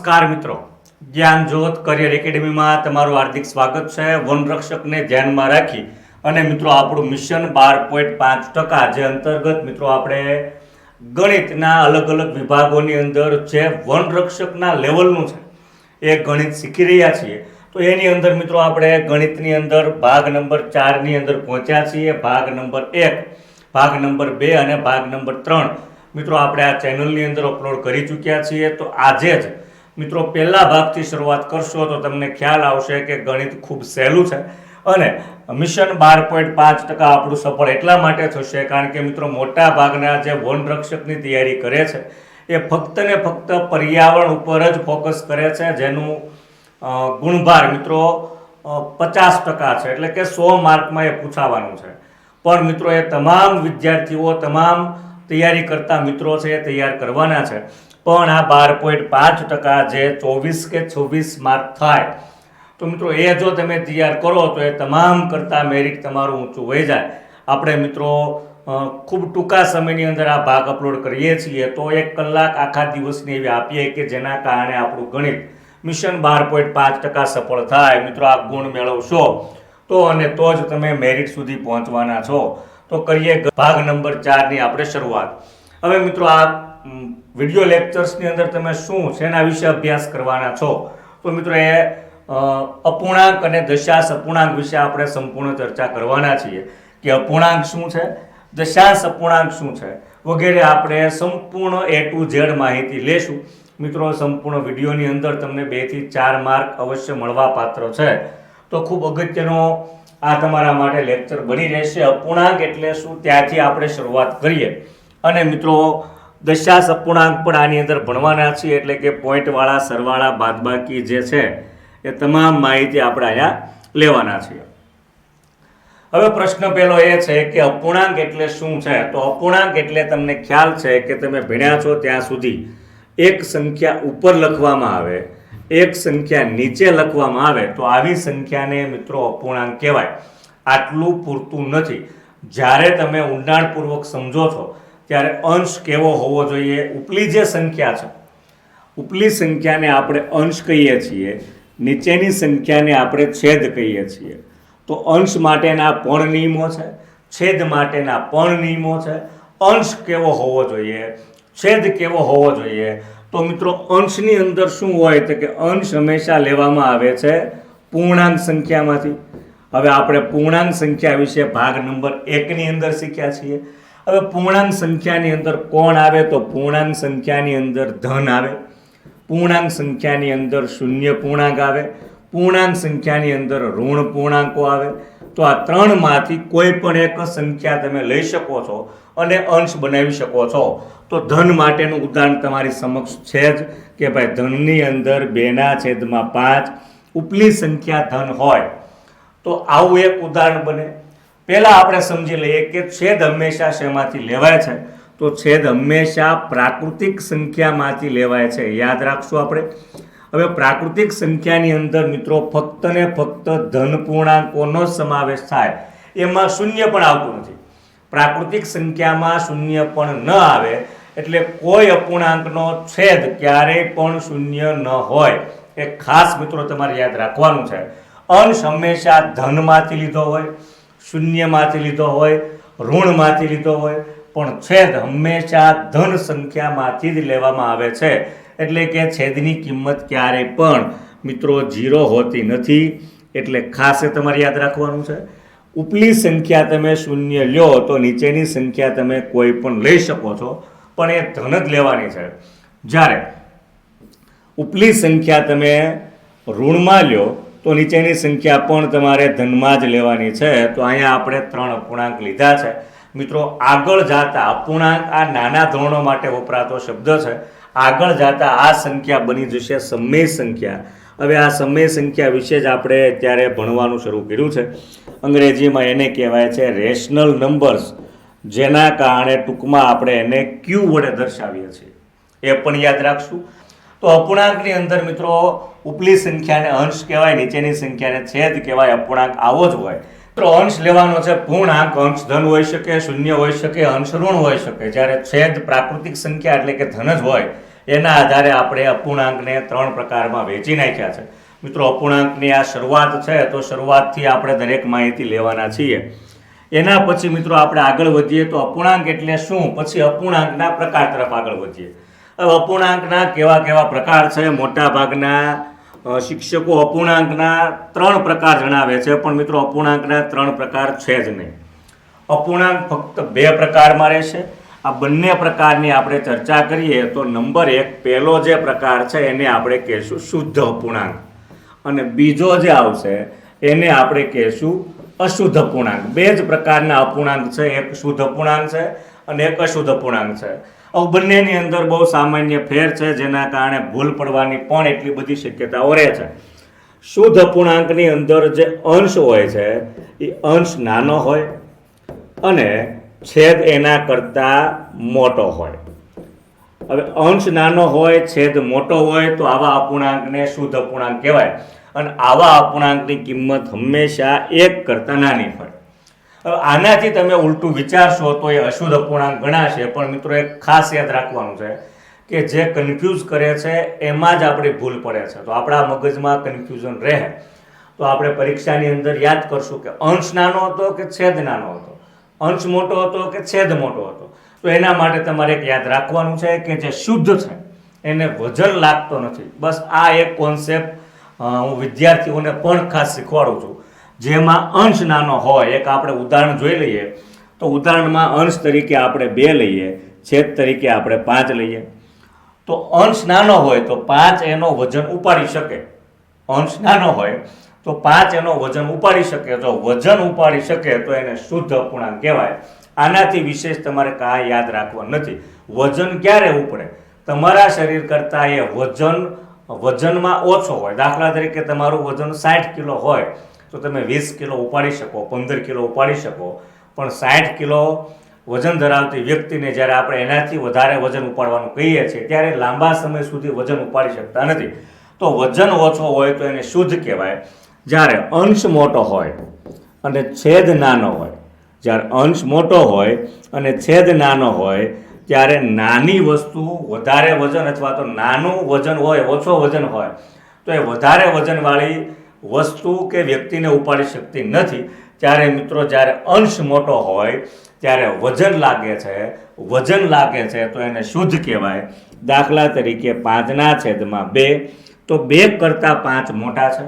નમસ્કાર મિત્રો, જ્ઞાન જ્યોત કરિયર એકેડેમીમાં તમારું હાર્દિક સ્વાગત છે। વનરક્ષકને ધ્યાનમાં રાખી અને મિત્રો આપણું મિશન 12.5% જે અંતર્ગત મિત્રો આપણે ગણિતના અલગ અલગ વિભાગોની અંદર જે વનરક્ષકના લેવલનું છે એ ગણિત શીખી રહ્યા છીએ। તો એની અંદર મિત્રો આપણે ગણિતની અંદર ભાગ નંબર 4 ની અંદર પહોંચ્યા છીએ। ભાગ નંબર 1, ભાગ નંબર 2 અને ભાગ નંબર 3 મિત્રો આપણે આ ચેનલની અંદર અપલોડ કરી ચૂક્યા છીએ। તો આજે જ મિત્રો પહેલા ભાગથી શરૂઆત કરશો તો તમને ખ્યાલ આવશે કે ગણિત ખૂબ સહેલું છે અને મિશન 12.5% આપણું સફળ એટલા માટે થશે કારણ કે મિત્રો મોટા ભાગના જે વનરક્ષકની તૈયારી કરે છે એ ફક્ત ને ફક્ત પર્યાવરણ ઉપર જ ફોકસ કરે છે, જેનું ગુણભાર મિત્રો 50% છે, એટલે કે 100 માર્કમાં એ પૂછાવાનું છે। પણ મિત્રો એ તમામ વિદ્યાર્થીઓ, તમામ તૈયારી કરતા મિત્રો છે એ તૈયાર કરવાના છે, પણ આ 12.5% જે 24 કે 26 માર્ક થાય તો મિત્રો એ જો તમે તૈયાર કરો તો એ તમામ કરતાં મેરિટ તમારું ઊંચું વહી જાય। આપણે મિત્રો ખૂબ ટૂંકા સમયની અંદર આ ભાગ અપલોડ કરીએ છીએ તો 1 કલાક આખા દિવસની એવી આપીએ કે જેના કારણે આપણું ગણિત મિશન 12.5% સફળ થાય। મિત્રો આ ગુણ મેળવશો તો અને તો જ તમે મેરિટ સુધી પહોંચવાના છો। તો કરીએ ભાગ નંબર 4 ની આપણે શરૂઆત। હવે મિત્રો આ વિડિયો લેક્ચર્સની અંદર તમે શું શેના વિશે અભ્યાસ કરવાના છો તો મિત્રો એ અપૂર્ણાંક અને દશાંશ અપૂર્ણાંક વિશે આપણે સંપૂર્ણ ચર્ચા કરવાના છીએ કે અપૂર્ણાંક શું છે, દશાંશ અપૂર્ણાંક શું છે વગેરે આપણે સંપૂર્ણ A to Z માહિતી લેશું। મિત્રો સંપૂર્ણ વિડીયોની અંદર તમને 2 થી 4 માર્ક અવશ્ય મળવા પાત્ર છે, તો ખૂબ અગત્યનો આ તમારા માટે લેક્ચર બની રહેશે। અપૂર્ણાંક એટલે શું ત્યાંથી આપણે શરૂઆત કરીએ અને મિત્રો દશાંશ અપૂર્ણાંક પણ આની અંદર ભણવાના છીએ, એટલે કે પોઈન્ટવાળા, સરવાળા, બાદબાકી જે છે એ તમામ માહિતી આપણે અહીંયા લેવાના છીએ। હવે પ્રશ્ન પહેલો એ છે કે અપૂર્ણાંક એટલે શું છે? તો અપૂર્ણાંક એટલે તમને ખ્યાલ છે કે તમે ભણ્યા છો ત્યાં સુધી એક સંખ્યા ઉપર લખવામાં આવે, એક સંખ્યા નીચે લખવામાં આવે તો આવી સંખ્યાને મિત્રો અપૂર્ણાંક કહેવાય। આટલું પૂરતું નથી, જ્યારે તમે ઊંડાણપૂર્વક સમજો છો ત્યારે અંશ કેવો હોવો જોઈએ। ઉપલી જે સંખ્યા છે, ઉપલી સંખ્યાને આપણે અંશ કહીએ છીએ, નીચેની સંખ્યાને આપણે છેદ કહીએ છીએ। તો અંશ માટેના પણ નિયમો છે, છેદ માટેના પણ નિયમો છે। અંશ કેવો હોવો જોઈએ, છેદ કેવો હોવો જોઈએ? તો મિત્રો અંશની અંદર શું હોય તો કે અંશ હંમેશા લેવામાં આવે છે પૂર્ણાંક સંખ્યામાંથી। હવે આપણે પૂર્ણાંક સંખ્યા વિશે ભાગ નંબર 1 ની અંદર શીખ્યા છીએ। હવે પૂર્ણાંક સંખ્યાની અંદર કોણ આવે તો પૂર્ણાંક સંખ્યાની અંદર ધન આવે, પૂર્ણાંક સંખ્યાની અંદર શૂન્ય પૂર્ણાંક આવે, પૂર્ણાંક સંખ્યાની અંદર ઋણ પૂર્ણાંકો આવે। તો આ ત્રણમાંથી કોઈ પણ એક સંખ્યા તમે લઈ શકો છો અને અંશ બનાવી શકો છો। તો ધન માટેનું ઉદાહરણ તમારી સમક્ષ છે જ કે ભાઈ ધનની અંદર 2/5 ઉપલી સંખ્યા ધન હોય તો આવું એક ઉદાહરણ બને। પહેલા આપણે સમજી લઈએ કે છેદ હંમેશા શેમાંથી લેવાય છે તો છેદ હંમેશા પ્રાકૃતિક સંખ્યામાંથી લેવાય છે, યાદ રાખશું આપણે। હવે પ્રાકૃતિક સંખ્યાની અંદર મિત્રો ફક્ત ને ફક્ત ધન પૂર્ણાંકોનો સમાવેશ થાય, એમાં શૂન્ય પણ આવતું નથી। પ્રાકૃતિક સંખ્યામાં શૂન્ય પણ ન આવે એટલે કોઈ અપૂર્ણાંકનો છેદ ક્યારેય પણ શૂન્ય ન હોય, એ ખાસ મિત્રો તમારે યાદ રાખવાનું છે। અંશ હંમેશા ધનમાંથી લીધો હોય, શૂન્યમાંથી લીધો હોય, ઋણમાંથી લીધો હોય, પણ છેદ હંમેશા ધન સંખ્યામાંથી જ લેવામાં આવે છે, એટલે કે છેદની કિંમત ક્યારેય પણ મિત્રો 0 હોતી નથી, એટલે ખાસ એ તમારે યાદ રાખવાનું છે। ઉપલી સંખ્યા તમે શૂન્ય લ્યો તો નીચેની સંખ્યા તમે કોઈ પણ લઈ શકો છો, પણ એ ધન જ લેવાની છે। જ્યારે ઉપલી સંખ્યા તમે ઋણમાં લ્યો તો નીચેની સંખ્યા પણ તમારે ધનમાં જ લેવાની છે। તો અહીંયા આપણે 3 અપૂર્ણાંક લીધા છે। મિત્રો આગળ જતા અપૂર્ણાંક આ નાના ધોરણો માટે વપરાતો શબ્દ છે, આગળ જતા આ સંખ્યા બની જશે સમય સંખ્યા। હવે આ સમય સંખ્યા વિશે જ આપણે અત્યારે ભણવાનું શરૂ કર્યું છે। અંગ્રેજીમાં એને કહેવાય છે રેશનલ નંબર્સ, જેના કારણે ટૂંકમાં આપણે એને Q વડે દર્શાવીએ છીએ, એ પણ યાદ રાખશું। તો અપૂર્ણાંકની અંદર મિત્રો ઉપલી સંખ્યાને અંશ કહેવાય, નીચેની સંખ્યાને છેદ કહેવાય। અપૂર્ણાંક આવો જ હોય। મિત્રો અંશ લેવાનો છે પૂર્ણાંક, અંશ ધન હોઈ શકે, શૂન્ય હોઈ શકે, અંશ ઋણ હોઈ શકે, જ્યારે છેદ પ્રાકૃતિક સંખ્યા એટલે કે ધન જ હોય, એના આધારે આપણે અપૂર્ણાંકને 3 પ્રકારમાં વહેંચી નાખ્યા છે. મિત્રો અપૂર્ણાંકની આ શરૂઆત છે, તો શરૂઆતથી આપણે દરેક માહિતી લેવાના છીએ. એના પછી મિત્રો આપણે આગળ વધીએ તો અપૂર્ણાંક એટલે શું, પછી અપૂર્ણાંકના પ્રકાર તરફ આગળ વધીએ. હવે અપૂર્ણાંકના કેવા કેવા પ્રકાર છે, મોટા ભાગના શિક્ષકો અપૂર્ણાંકના 3 પ્રકાર જણાવે છે, પણ મિત્રો અપૂર્ણાંકના 3 પ્રકાર છે જ નહીં. અપૂર્ણાંક ફક્ત 2 પ્રકારમાં રહેશે. આ બંને પ્રકારની આપણે ચર્ચા કરીએ તો નંબર 1 પહેલો જે પ્રકાર છે એને આપણે કહેશું શુદ્ધ અપૂર્ણાંક, અને બીજો જે આવશે એને આપણે કહેશું અશુદ્ધ અપૂર્ણાંક. 2 જ પ્રકારના અપૂર્ણાંક છે, એક શુદ્ધ અપૂર્ણાંક છે અને એક અશુદ્ધ અપૂર્ણાંક છે. હવે બંનેની અંદર બહુ સામાન્ય ફેર છે, જેના કારણે ભૂલ પડવાની પણ એટલી બધી શક્યતાઓ રહે છે. શુદ્ધ અપૂર્ણાંકની અંદર જે અંશ હોય છે એ અંશ નાનો હોય અને છેદ એના કરતાં મોટો હોય. હવે અંશ નાનો હોય, છેદ મોટો હોય, તો આવા અપૂર્ણાંકને શુદ્ધ અપૂર્ણાંક કહેવાય, અને આવા અપૂર્ણાંકની કિંમત હંમેશા 1 કરતાં નાની હોય. હવે આનાથી તમે ઉલટું વિચારશો તો એ અશુદ્ધ અપૂર્ણાંક ગણાશે. પણ મિત્રો એક ખાસ યાદ રાખવાનું છે કે જે કન્ફ્યુઝ કરે છે એમાં જ આપણી ભૂલ પડે છે. તો આપણા મગજમાં કન્ફ્યુઝન રહે તો આપણે પરીક્ષાની અંદર યાદ કરશું કે અંશ નાનો હતો કે છેદ નાનો હતો, અંશ મોટો હતો કે છેદ મોટો હતો. તો એના માટે તમારે એક યાદ રાખવાનું છે કે જે શુદ્ધ છે એને વજન લાગતો નથી. બસ આ એક કોન્સેપ્ટ હું વિદ્યાર્થીઓને પણ ખાસ શીખવાડું છું. જેમાં અંશ નાનો હોય, એક આપણે ઉદાહરણ જોઈ લઈએ તો ઉદાહરણમાં અંશ તરીકે આપણે 2 લઈએ, છેદ તરીકે આપણે 5 લઈએ. તો અંશ નાનો હોય તો 5 એનો વજન ઉપાડી શકે. અંશ નાનો હોય તો 5 એનો વજન ઉપાડી શકે. જો વજન ઉપાડી શકે તો એને શુદ્ધ અપૂર્ણાંક કહેવાય. આનાથી વિશેષ તમારે કાંઈ યાદ રાખવાનું નથી. વજન ક્યારે ઉપડે, તમારા શરીર કરતાં એ વજનમાં ઓછો હોય. દાખલા તરીકે તમારું વજન 60 કિલો હોય તો તમે 20 કિલો ઉપાડી શકો, 15 કિલો ઉપાડી શકો. પણ 60 કિલો વજન ધરાવતી વ્યક્તિને જ્યારે આપણે એનાથી વધારે વજન ઉપાડવાનું કહીએ છીએ ત્યારે લાંબા સમય સુધી વજન ઉપાડી શકતા નથી. તો વજન ઓછો હોય તો એને શુદ્ધ કહેવાય. જ્યારે અંશ મોટો હોય અને છેદ નાનો હોય, જ્યારે અંશ મોટો હોય અને છેદ નાનો હોય ત્યારે નાની વસ્તુ વધારે વજન અથવા તો નાનું વજન હોય, ઓછો વજન હોય, તો એ વધારે વજનવાળી વસ્તુ કે વ્યક્તિને ઉપાડી શકતી નથી. ત્યારે મિત્રો જ્યારે અંશ મોટો હોય ત્યારે વજન લાગે છે તો એને શુદ્ધ કહેવાય. દાખલા તરીકે 5/2, તો 2 કરતાં 5 મોટા છે,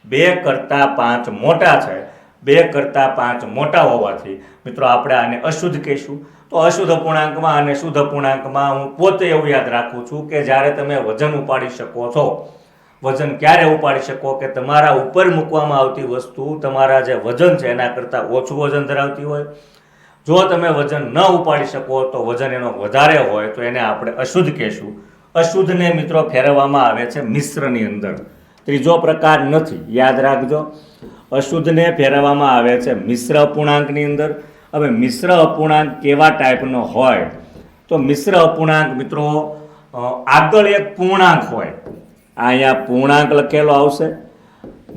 2 કરતાં 5 મોટા છે. 2 કરતાં 5 મોટા હોવાથી મિત્રો આપણે આને અશુદ્ધ કહીશું. તો અશુદ્ધ અપૂર્ણાંકમાં અને શુદ્ધ અપૂર્ણાંકમાં હું પોતે એવું યાદ રાખું છું કે જ્યારે તમે વજન ઉપાડી શકો છો, વજન ક્યારે ઉપાડી શકો કે તમારા ઉપર મૂકવામાં આવતી વસ્તુ તમારા જે વજન છે એના કરતાં ઓછું વજન ધરાવતી હોય. જો તમે વજન ન ઉપાડી શકો તો વજન એનો વધારે હોય તો એને આપણે અશુદ્ધ કહેશું. અશુદ્ધને મિત્રો ફેરવવામાં આવે છે મિશ્રની અંદર. ત્રીજો પ્રકાર નથી, યાદ રાખજો. અશુદ્ધને ફેરવવામાં આવે છે મિશ્ર અપૂર્ણાંકની અંદર. હવે મિશ્ર અપૂર્ણાંક કેવા ટાઈપનો હોય તો મિશ્ર અપૂર્ણાંક મિત્રો આગળ એક પૂર્ણાંક હોય. અહીંયા પૂર્ણાંક લખેલો આવશે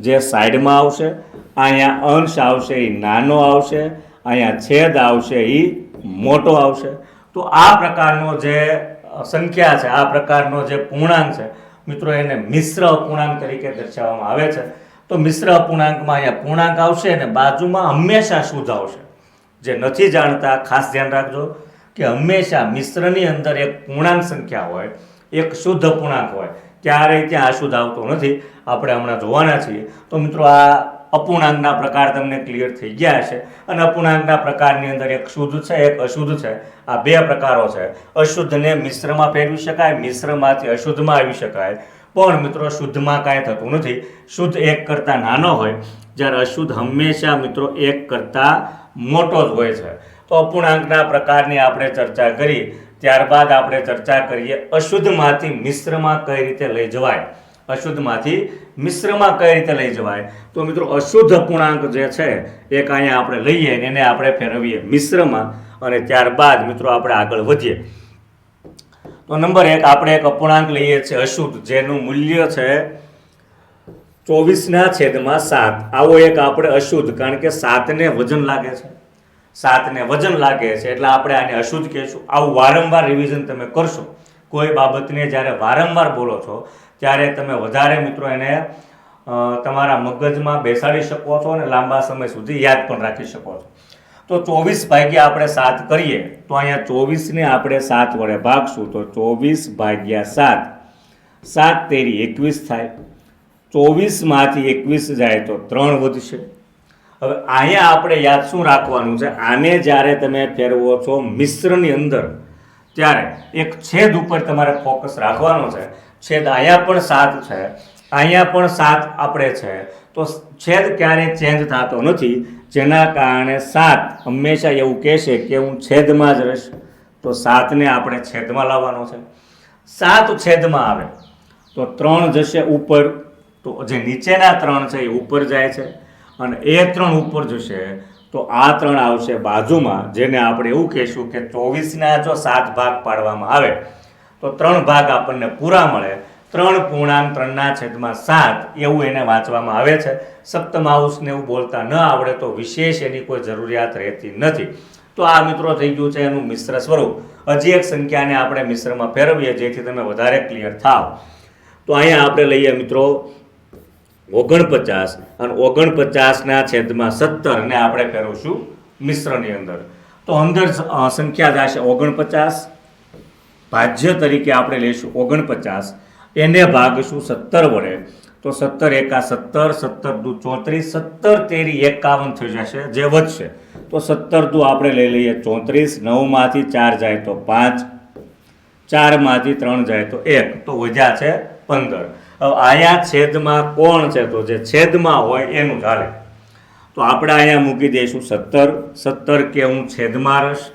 જે સાઈડમાં આવશે, અહીંયા અંશ આવશે એ નાનો આવશે, અહીંયા છેદ આવશે એ મોટો આવશે. તો આ પ્રકારનો જે સંખ્યા છે, આ પ્રકારનો જે પૂર્ણાંક છે મિત્રો એને મિશ્ર અપૂર્ણાંક તરીકે દર્શાવવામાં આવે છે. તો મિશ્ર અપૂર્ણાંકમાં અહીંયા પૂર્ણાંક આવશે અને બાજુમાં હંમેશા શુદ્ધ આવશે. જે નથી જાણતા ખાસ ધ્યાન રાખજો કે હંમેશા મિશ્રની અંદર એક પૂર્ણાંક સંખ્યા હોય, એક શુદ્ધ અપૂર્ણાંક હોય, ક્યારેય ત્યાં અશુદ્ધ આવતો નથી. આપણે હમણાં જોવાના છીએ. તો મિત્રો આ અપૂર્ણાંકના પ્રકાર તમને ક્લિયર થઈ ગયા હશે. અને અપૂર્ણાંકના પ્રકારની અંદર એક શુદ્ધ છે, એક અશુદ્ધ છે. આ 2 પ્રકારો છે. અશુદ્ધને મિશ્રમાં ફેરવી શકાય, મિશ્રમાંથી અશુદ્ધમાં આવી શકાય. પણ મિત્રો શુદ્ધમાં કાંઈ થતું નથી. શુદ્ધ 1 કરતાં નાનો હોય, જ્યારે અશુદ્ધ હંમેશા મિત્રો 1 કરતાં મોટો જ હોય છે. તો અપૂર્ણાંકના પ્રકારની આપણે ચર્ચા કરી. ત્યારબાદ આપણે ચર્ચા કરીએ અશુદ્ધમાંથી મિશ્રમાં કઈ રીતે લઈ જવાય. અશુદ્ધમાંથી મિશ્રમાં કઈ રીતે લઈ જવાય. તો મિત્રો અશુદ્ધ અપૂર્ણાંક જે છે એક અહીંયા આપણે લઈએ અને એને આપણે ફેરવીએ મિશ્રમાં, અને ત્યારબાદ મિત્રો આપણે આગળ વધીએ. તો નંબર 1 આપણે એક અપૂર્ણાંક લઈએ છીએ અશુદ્ધ, જેનું મૂલ્ય છે 24/7. આવો એક આપણે અશુદ્ધ, કારણ કે 7ને વજન લાગે છે, 7ને વજન લાગે છે એટલે આપણે આને અશુદ્ધ કહીશું. આવું વારંવાર રિવિઝન તમે કરશો, કોઈ બાબતને જ્યારે વારંવાર બોલો છો ત્યારે તમે વધારે મિત્રો એને તમારા મગજમાં બેસાડી શકો છો અને લાંબા સમય સુધી યાદ પણ રાખી શકો છો. તો 24 ભાગ્યા આપણે 7 કરીએ તો અહીંયા 24 ને આપણે 7 વડે ભાગશું તો 24 ભાગ્યા 7, 7 તેરી 21 થાય. 24 માંથી 21 જાય તો 3 વધશે. હવે અહીંયા આપણે યાદ શું રાખવાનું છે, આને જ્યારે તમે ફેરવો છો મિશ્રની અંદર ત્યારે એક છેદ ઉપર તમારે ફોકસ રાખવાનો છે. છેદ અહીંયા પણ 7 છે, અહીંયા પણ 7 આપણે છે, તો છેદ ક્યારેય ચેન્જ થતો નથી, જેના કારણે 7 હંમેશા એવું કહેશે કે હું છેદમાં જ રહીશ. તો 7ને આપણે છેદમાં લાવવાનો છે. 7 છેદમાં આવે તો 3 જશે ઉપર, તો જે નીચેના 3 છે એ ઉપર જાય છે અને એ 3 ઉપર જશે તો આ 3 આવશે બાજુમાં, જેને આપણે એવું કહેશું કે 24ના જો 7 ભાગ પાડવામાં આવે તો 3 ભાગ આપણને પૂરા મળે. 3.3/7 એવું એને વાંચવામાં આવે છે. સપ્તમાંશને એવું બોલતા ન આવડે તો વિશેષ એની કોઈ જરૂરિયાત રહેતી નથી. તો આ મિત્રો થઈ ગયું છે એનું મિશ્ર સ્વરૂપ. હજી એક સંખ્યાને આપણે મિશ્રમાં ફેરવીએ જેથી તમે વધારે ક્લિયર થાવ. તો અહીંયા આપણે લઈએ મિત્રો 49 અને 49ના છેદમાં 17 ને આપણે ફેરવશું મિશ્રની અંદર. તો અંદર સંખ્યા થશે 49, ભાજ્ય તરીકે આપણે લઈશું 49, એને ભાગશું 17 વડે તો 17 એકા 17, 17 દુ 34, 17 તેરી 51 થઈ જશે જે વધશે. તો 17 દુ આપણે લઈ લઈએ 34, 9 માંથી 4 જાય તો 5, 4 માંથી 3 જાય તો 1, તો વધ્યા છે 15. હવે અહીંયા છેદમાં કોણ છે, તો જે છેદમાં હોય એનું ચાલે. તો આપણે અહીંયા મૂકી દઈશું 17 કે હું છેદમાં રહીશ.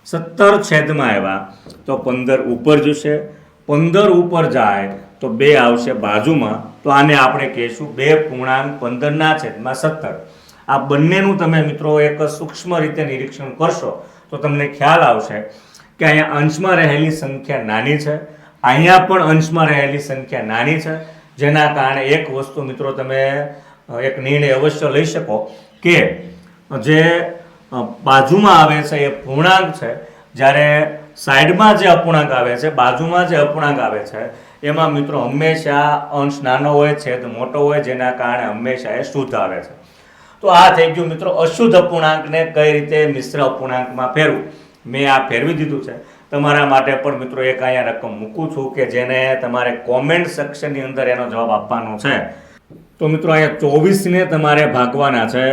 17 છેદમાં આવ્યા તો 15 ઉપર જશે, 15 ઉપર જાય તો 2 આવશે બાજુમાં. તો આને આપણે કહીશું 2.15/17. આ બંનેનું તમે મિત્રો એક સૂક્ષ્મ રીતે નિરીક્ષણ કરશો તો તમને ખ્યાલ આવશે કે અહીંયા અંશમાં રહેલી સંખ્યા નાની છે, અહીંયા પણ અંશમાં રહેલી સંખ્યા નાની છે, જેના કારણે એક વસ્તુ મિત્રો તમે એક નિર્ણય અવશ્ય લઈ શકો કે જે બાજુમાં આવે છે એ પૂર્ણાંક છે, જ્યારે સાઈડમાં જે અપૂર્ણાંક આવે છે, બાજુમાં જે અપૂર્ણાંક આવે છે એમાં મિત્રો હંમેશા અંશ નાનો હોય, છેદ મોટો હોય, જેના કારણે હંમેશા એ શુદ્ધ આવે છે. તો આ થઈ ગયું મિત્રો અશુદ્ધ અપૂર્ણાંકને કઈ રીતે મિશ્ર અપૂર્ણાંકમાં ફેરવું. મેં આ ફેરવી દીધું છે. તમારા માટે પણ મિત્રો એક અહીંયા રકમ મૂકું છું કે જેને તમારે કોમેન્ટ સેક્શનની અંદર એનો જવાબ આપવાનો છે. તો મિત્રો અહીંયા 24ને તમારે ભાગવાના છે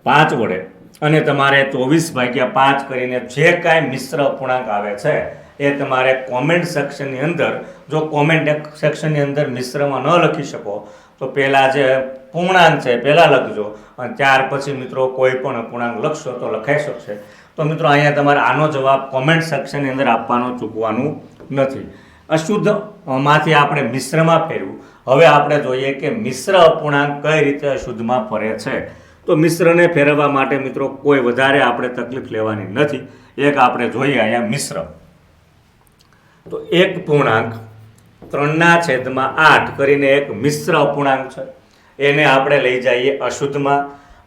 5 વડે અને તમારે 24/5 કરીને જે કાંઈ મિશ્ર અપૂર્ણાંક આવે છે એ તમારે કોમેન્ટ સેક્શનની અંદર, જો કોમેન્ટ સેક્શનની અંદર મિશ્રમાં ન લખી શકો તો પહેલાં જે પૂર્ણાંક છે પહેલાં લખજો અને ત્યાર પછી મિત્રો કોઈ પણ અપૂર્ણાંક લખશો તો લખાઈ શકશે. તો મિત્રો અહીંયા તમારે આનો જવાબ કોમેન્ટ સેક્શનની અંદર આપવાનું ચૂકવાનું નથી. અશુદ્ધ માંથી આપણે મિશ્રમાં ફેરવું. હવે આપણે જોઈએ કે મિશ્ર અપૂર્ણાંક કઈ રીતે અશુદ્ધમાં ફરે છે. તો મિશ્રને ફેરવવા માટે મિત્રો કોઈ વધારે આપણે તકલીફ લેવાની નથી. એક આપણે જોઈએ અહીંયા મિશ્ર. તો એક પૂર્ણાંક 3/8 કરીને એક મિશ્ર અપૂર્ણાંક છે, એને આપણે લઈ જઈએ અશુદ્ધમાં.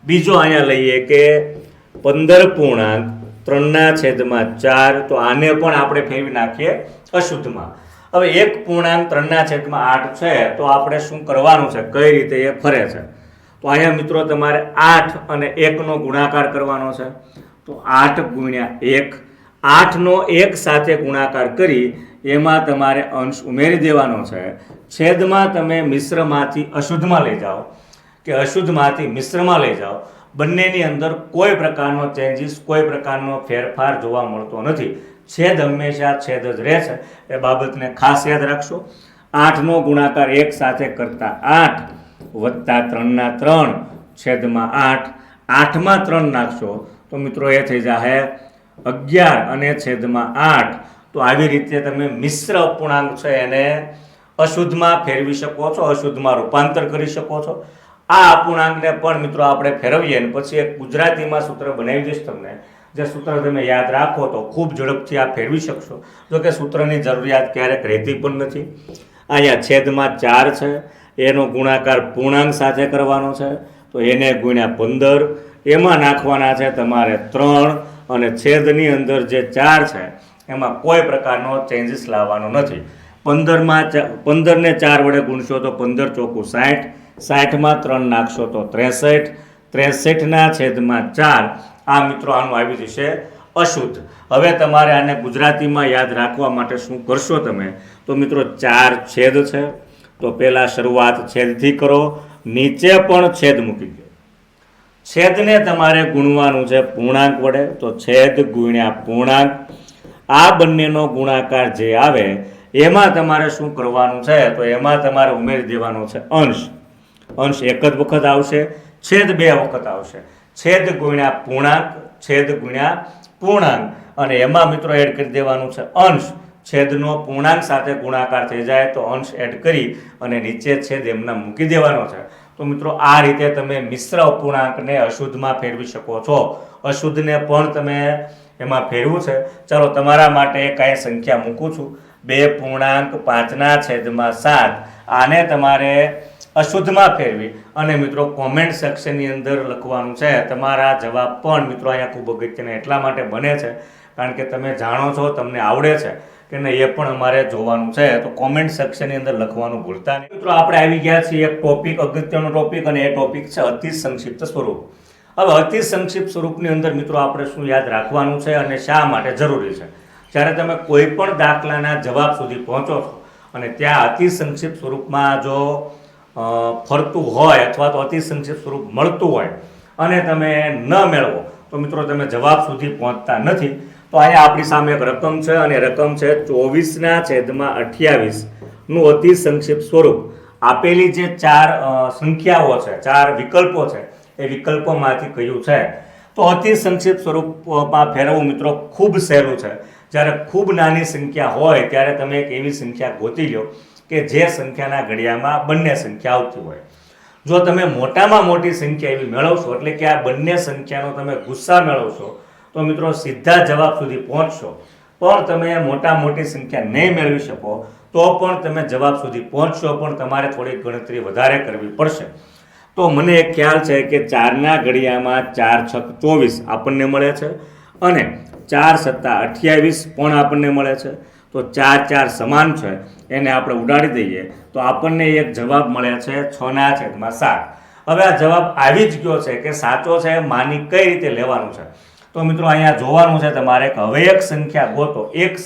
બીજો અહીંયા લઈએ કે 15.3/4, તો આને પણ આપણે ફેરવી નાખીએ અશુદ્ધમાં. હવે એક પૂર્ણાંક 3/8 છે તો આપણે શું કરવાનું છે, કઈ રીતે એ ફરે છે. તો અહીંયા મિત્રો તમારે 8 અને 1નો ગુણાકાર કરવાનો છે. તો 8 × 1, 8નો 1 સાથે ગુણાકાર કરી એમાં તમારે અંશ ઉમેરી દેવાનો છે. છેદમાં તમે મિશ્રમાંથી અશુદ્ધમાં લઈ જાઓ કે અશુદ્ધમાંથી મિશ્રમાં લઈ જાઓ, બંનેની અંદર કોઈ પ્રકારનો ચેન્જીસ, કોઈ પ્રકારનો ફેરફાર જોવા મળતો નથી. છેદ હંમેશા છેદ જ રહે છે, એ બાબતને ખાસ યાદ રાખશો. 8નો ગુણાકાર 1 સાથે કરતા 8 વત્તા 3/3 છેદમાં 8, 8માં 3 નાખશો તો મિત્રો એ થઈ જાય 11 અને છેદમાં 8. તો આવી રીતે તમે મિશ્ર અપૂર્ણાંક છે એને અશુદ્ધમાં ફેરવી શકો છો, અશુદ્ધમાં રૂપાંતર કરી શકો છો. આ અપૂર્ણાંકને પણ મિત્રો આપણે ફેરવીએ અને પછી એક ગુજરાતીમાં સૂત્ર બનાવી દઈશ તમને, જે સૂત્ર તમે યાદ રાખો તો ખૂબ ઝડપથી આ ફેરવી શકશો. જો કે સૂત્રની જરૂરિયાત ક્યારેક રહેતી પણ નથી. અહીંયા છેદમાં 4 છે, એનો ગુણાકાર પૂર્ણાંક સાથે કરવાનો છે, તો એને ગુણ્યા 15, એમાં નાખવાના છે તમારે 3 અને છેદની અંદર જે 4 છે એમાં કોઈ પ્રકારનો ચેન્જીસ લાવવાનો નથી. 15 15 ને 4 વડે ગુણશો તો 15 ચોકું 60, 60માં 3 નાખશો તો 63, 63ના છેદમાં 4. આ મિત્રો આનું આવી જશે અશુદ્ધ. હવે તમારે આને ગુજરાતીમાં યાદ રાખવા માટે શું કરશો તમે? તો મિત્રો 4 છેદ છે, તો પહેલાં શરૂઆત છેદથી કરો, નીચે પણ છેદ મૂકી દો. છેદને તમારે ગુણવાનું છે પૂર્ણાંક વડે, તો છેદ ગુણ્યા પૂર્ણાંક. આ બંનેનો ગુણાકાર જે આવે એમાં તમારે શું કરવાનું છે? તો એમાં તમારે ઉમેરી દેવાનો છે અંશ. અંશ એક જ વખત આવશે, છેદ 2 વખત આવશે. છેદ ગુણ્યા પૂર્ણાંક, છેદ ગુણ્યા પૂર્ણાંક, અને એમાં મિત્રો એડ કરી દેવાનું છે અંશ. છેદનો પૂર્ણાંક સાથે ગુણાકાર થઈ જાય તો અંશ એડ કરી અને નીચે છેદ એમના મૂકી દેવાનો છે. તો મિત્રો આ રીતે તમે મિશ્ર અપૂર્ણાંકને અશુદ્ધમાં ફેરવી શકો છો. અશુદ્ધને પણ તમે એમાં ફેરવું છે. ચાલો તમારા માટે કાંઈ સંખ્યા મૂકું છું, 2.5/7. આને તમારે અશુદ્ધમાં ફેરવી અને મિત્રો કોમેન્ટ સેક્શનની અંદર લખવાનું છે તમારા જવાબ. પણ મિત્રો અહીંયા ખૂબ અગત્યના એટલા માટે બને છે કારણ કે તમે જાણો છો, તમને આવડે છે કે નહીં એ પણ અમારે જોવાનું છે. તો કોમેન્ટ સેક્શનની અંદર લખવાનું ભૂલતા નહીં. મિત્રો આપણે આવી ગયા છીએ એક ટોપિક, અગત્યનો ટોપિક, અને એ ટોપિક છે અતિ સંક્ષિપ્ત સ્વરૂપ. હવે અતિ સંક્ષિપ્ત સ્વરૂપની અંદર મિત્રો આપણે શું યાદ રાખવાનું છે અને શા માટે જરૂરી છે? જ્યારે તમે કોઈ પણ દાખલાના જવાબ સુધી પહોંચો છો અને ત્યાં અતિ સંક્ષિપ્ત સ્વરૂપમાં જો ફરતું હોય અથવા તો અતિ સંક્ષિપ્ત સ્વરૂપ મળતું હોય અને તમે ન મેળવો તો મિત્રો તમે જવાબ સુધી પહોંચતા નથી. તો અહીંયા આપણી સામે એક રકમ છે અને રકમ છે 24/28 નું અતિ સંક્ષિપ્ત સ્વરૂપ. આપેલી જે 4 સંખ્યાઓ છે, 4 વિકલ્પો છે, એ વિકલ્પોમાંથી કયું છે? તો અતિ સંક્ષિપ્ત સ્વરૂપમાં ફેરવવું મિત્રો ખૂબ સહેલું છે. જ્યારે ખૂબ નાની સંખ્યા હોય ત્યારે તમે એક એવી સંખ્યા ગોતી લો કે જે સંખ્યાના ઘડિયામાં બંને સંખ્યા આવતી હોય. જો તમે મોટામાં મોટી સંખ્યા એવી મેળવશો, એટલે કે આ બંને સંખ્યાનો તમે ગુસ્સા મેળવશો, તો મિત્રો સીધા જવાબ સુધી પહોંચશો. પણ તમે મોટા મોટી સંખ્યા નહીં મેળવી શકો તો પણ તમે જવાબ સુધી પહોંચશો, પણ તમારે થોડી ગણતરી વધારે કરવી પડશે. તો મને એક ખ્યાલ છે કે 4ના ઘડિયામાં 4 છક 24 આપણને મળે છે અને 4 સત્તા 28 પણ આપણને મળે છે. તો 4 સમાન છે, એને આપણે ઉડાડી દઈએ તો આપણને એક જવાબ મળે છે 6/7. હવે આ જવાબ આવી જ ગયો છે કે સાચો છે, માની કઈ રીતે લેવાનું છે? તો મિત્રો અહીંયા જોવાનું છે તમારે કે હવે એક સંખ્યા ગોતો, એક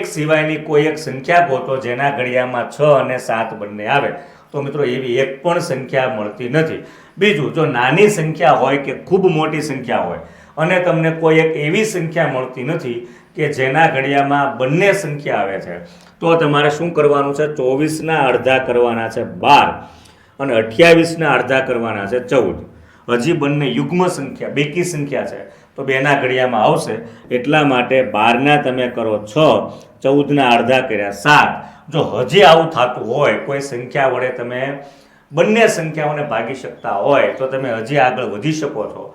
સિવાયની કોઈ એક સંખ્યા ગોતો જેના ઘડિયામાં 6 અને 7 બંને આવે. તો મિત્રો એવી એક પણ સંખ્યા મળતી નથી. બીજું, જો નાની સંખ્યા હોય કે ખૂબ મોટી સંખ્યા હોય અને તમને કોઈ એક એવી સંખ્યા મળતી નથી કે જેના ઘડિયામાં બંને સંખ્યા આવે છે, તો તમારે શું કરવાનું છે? 24ના અડધા કરવાના છે 12 અને 28ના અડધા કરવાના છે 14. હજી બંને યુગ્મ સંખ્યા, બેકી સંખ્યા છે, તો બેના ઘડિયામાં આવશે. એટલા માટે 12ના તમે કરો 6, 14ના અડધા કર્યા 7. જો હજી આવું થતું હોય, કોઈ સંખ્યા વડે તમે બંને સંખ્યાઓને ભાગી શકતા હોય તો તમે હજી આગળ વધી શકો છો.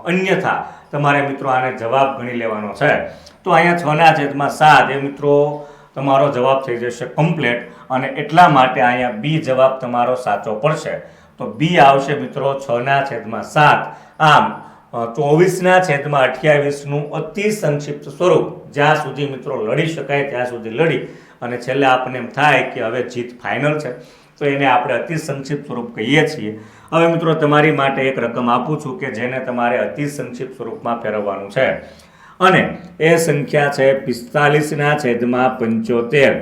અન્યથા તમારે મિત્રો આને જવાબ ગણી લેવાનો છે. તો અહીંયા 6/7 એ મિત્રો તમારો જવાબ થઈ જશે કમ્પ્લીટ, અને એટલા માટે અહીંયા બી જવાબ તમારો સાચો પડશે. તો બી આવશે મિત્રો 6/7. આમ 24/28 નું અતિ સંક્ષિપ્ત સ્વરૂપ. જ્યાં સુધી મિત્રો લડી શકાય ત્યાં સુધી લડી અને છેલ્લે આપણને એમ થાય કે હવે જીત ફાઇનલ છે, તો એને આપણે અતિ સંક્ષિપ્ત સ્વરૂપ કહીએ છીએ. હવે મિત્રો તમારી માટે એક રકમ આપું છું કે જેને તમારે અતિ સંક્ષિપ્ત સ્વરૂપમાં ફેરવવાનું છે, અને એ સંખ્યા છે 45/75.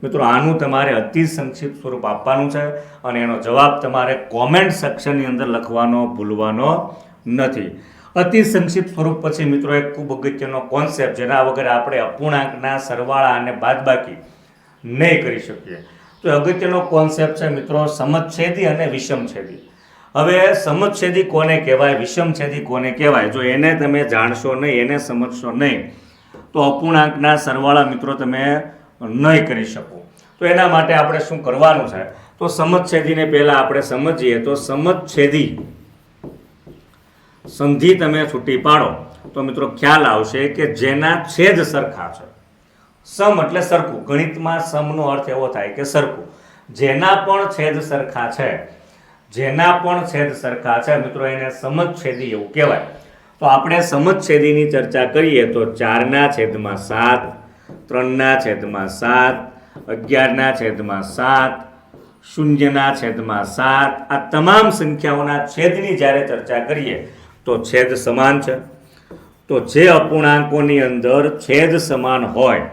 મિત્રો આનું તમારે અતિ સંક્ષિપ્ત સ્વરૂપ આપવાનું છે અને એનો જવાબ તમારે કોમેન્ટ સેક્શનની અંદર લખવાનો ભૂલવાનો નથી. અતિ સંક્ષિપ્ત સ્વરૂપ પછી મિત્રો એક ખૂબ અગત્યનો કોન્સેપ્ટ, જેના વગર આપણે અપૂર્ણાંકના સરવાળા અને બાદબાકી નહીં કરી શકીએ. તો અગત્યનો કોન્સેપ્ટ છે મિત્રો સમછેદી અને વિષમછેદી. હવે સમછેદી કોને કહેવાય, વિષમછેદી કોને કહેવાય, જો એને તમે જાણશો નહીં, એને સમજશો નહીં, તો અપૂર્ણાંકના સરવાળા મિત્રો તમે નહીં કરી શકો. તો એના માટે આપણે શું કરવાનું છે? તો સમછેદીને પહેલા આપણે સમજીએ. તો સમછેદી સંધિ તમે છૂટી પાડો તો મિત્રો ખ્યાલ આવશે કે જેના છેદ સરખા છે. સમ એટલે સરખું, ગણિતમાં સમનો અર્થ એવો થાય કે સરખું. જેના પણ છેદ સરખા છે, જેના પણ છેદ સરખા છે મિત્રો એને સમછેદી એવું કહેવાય. તો આપણે સમછેદીની ચર્ચા કરીએ તો 4/7, 3/7, 11/7, 0/7, આ તમામ સંખ્યાઓના છેદની જ્યારે ચર્ચા કરીએ તો છેદ સમાન છે. તો જે અપૂર્ણાંકોની અંદર છેદ સમાન હોય,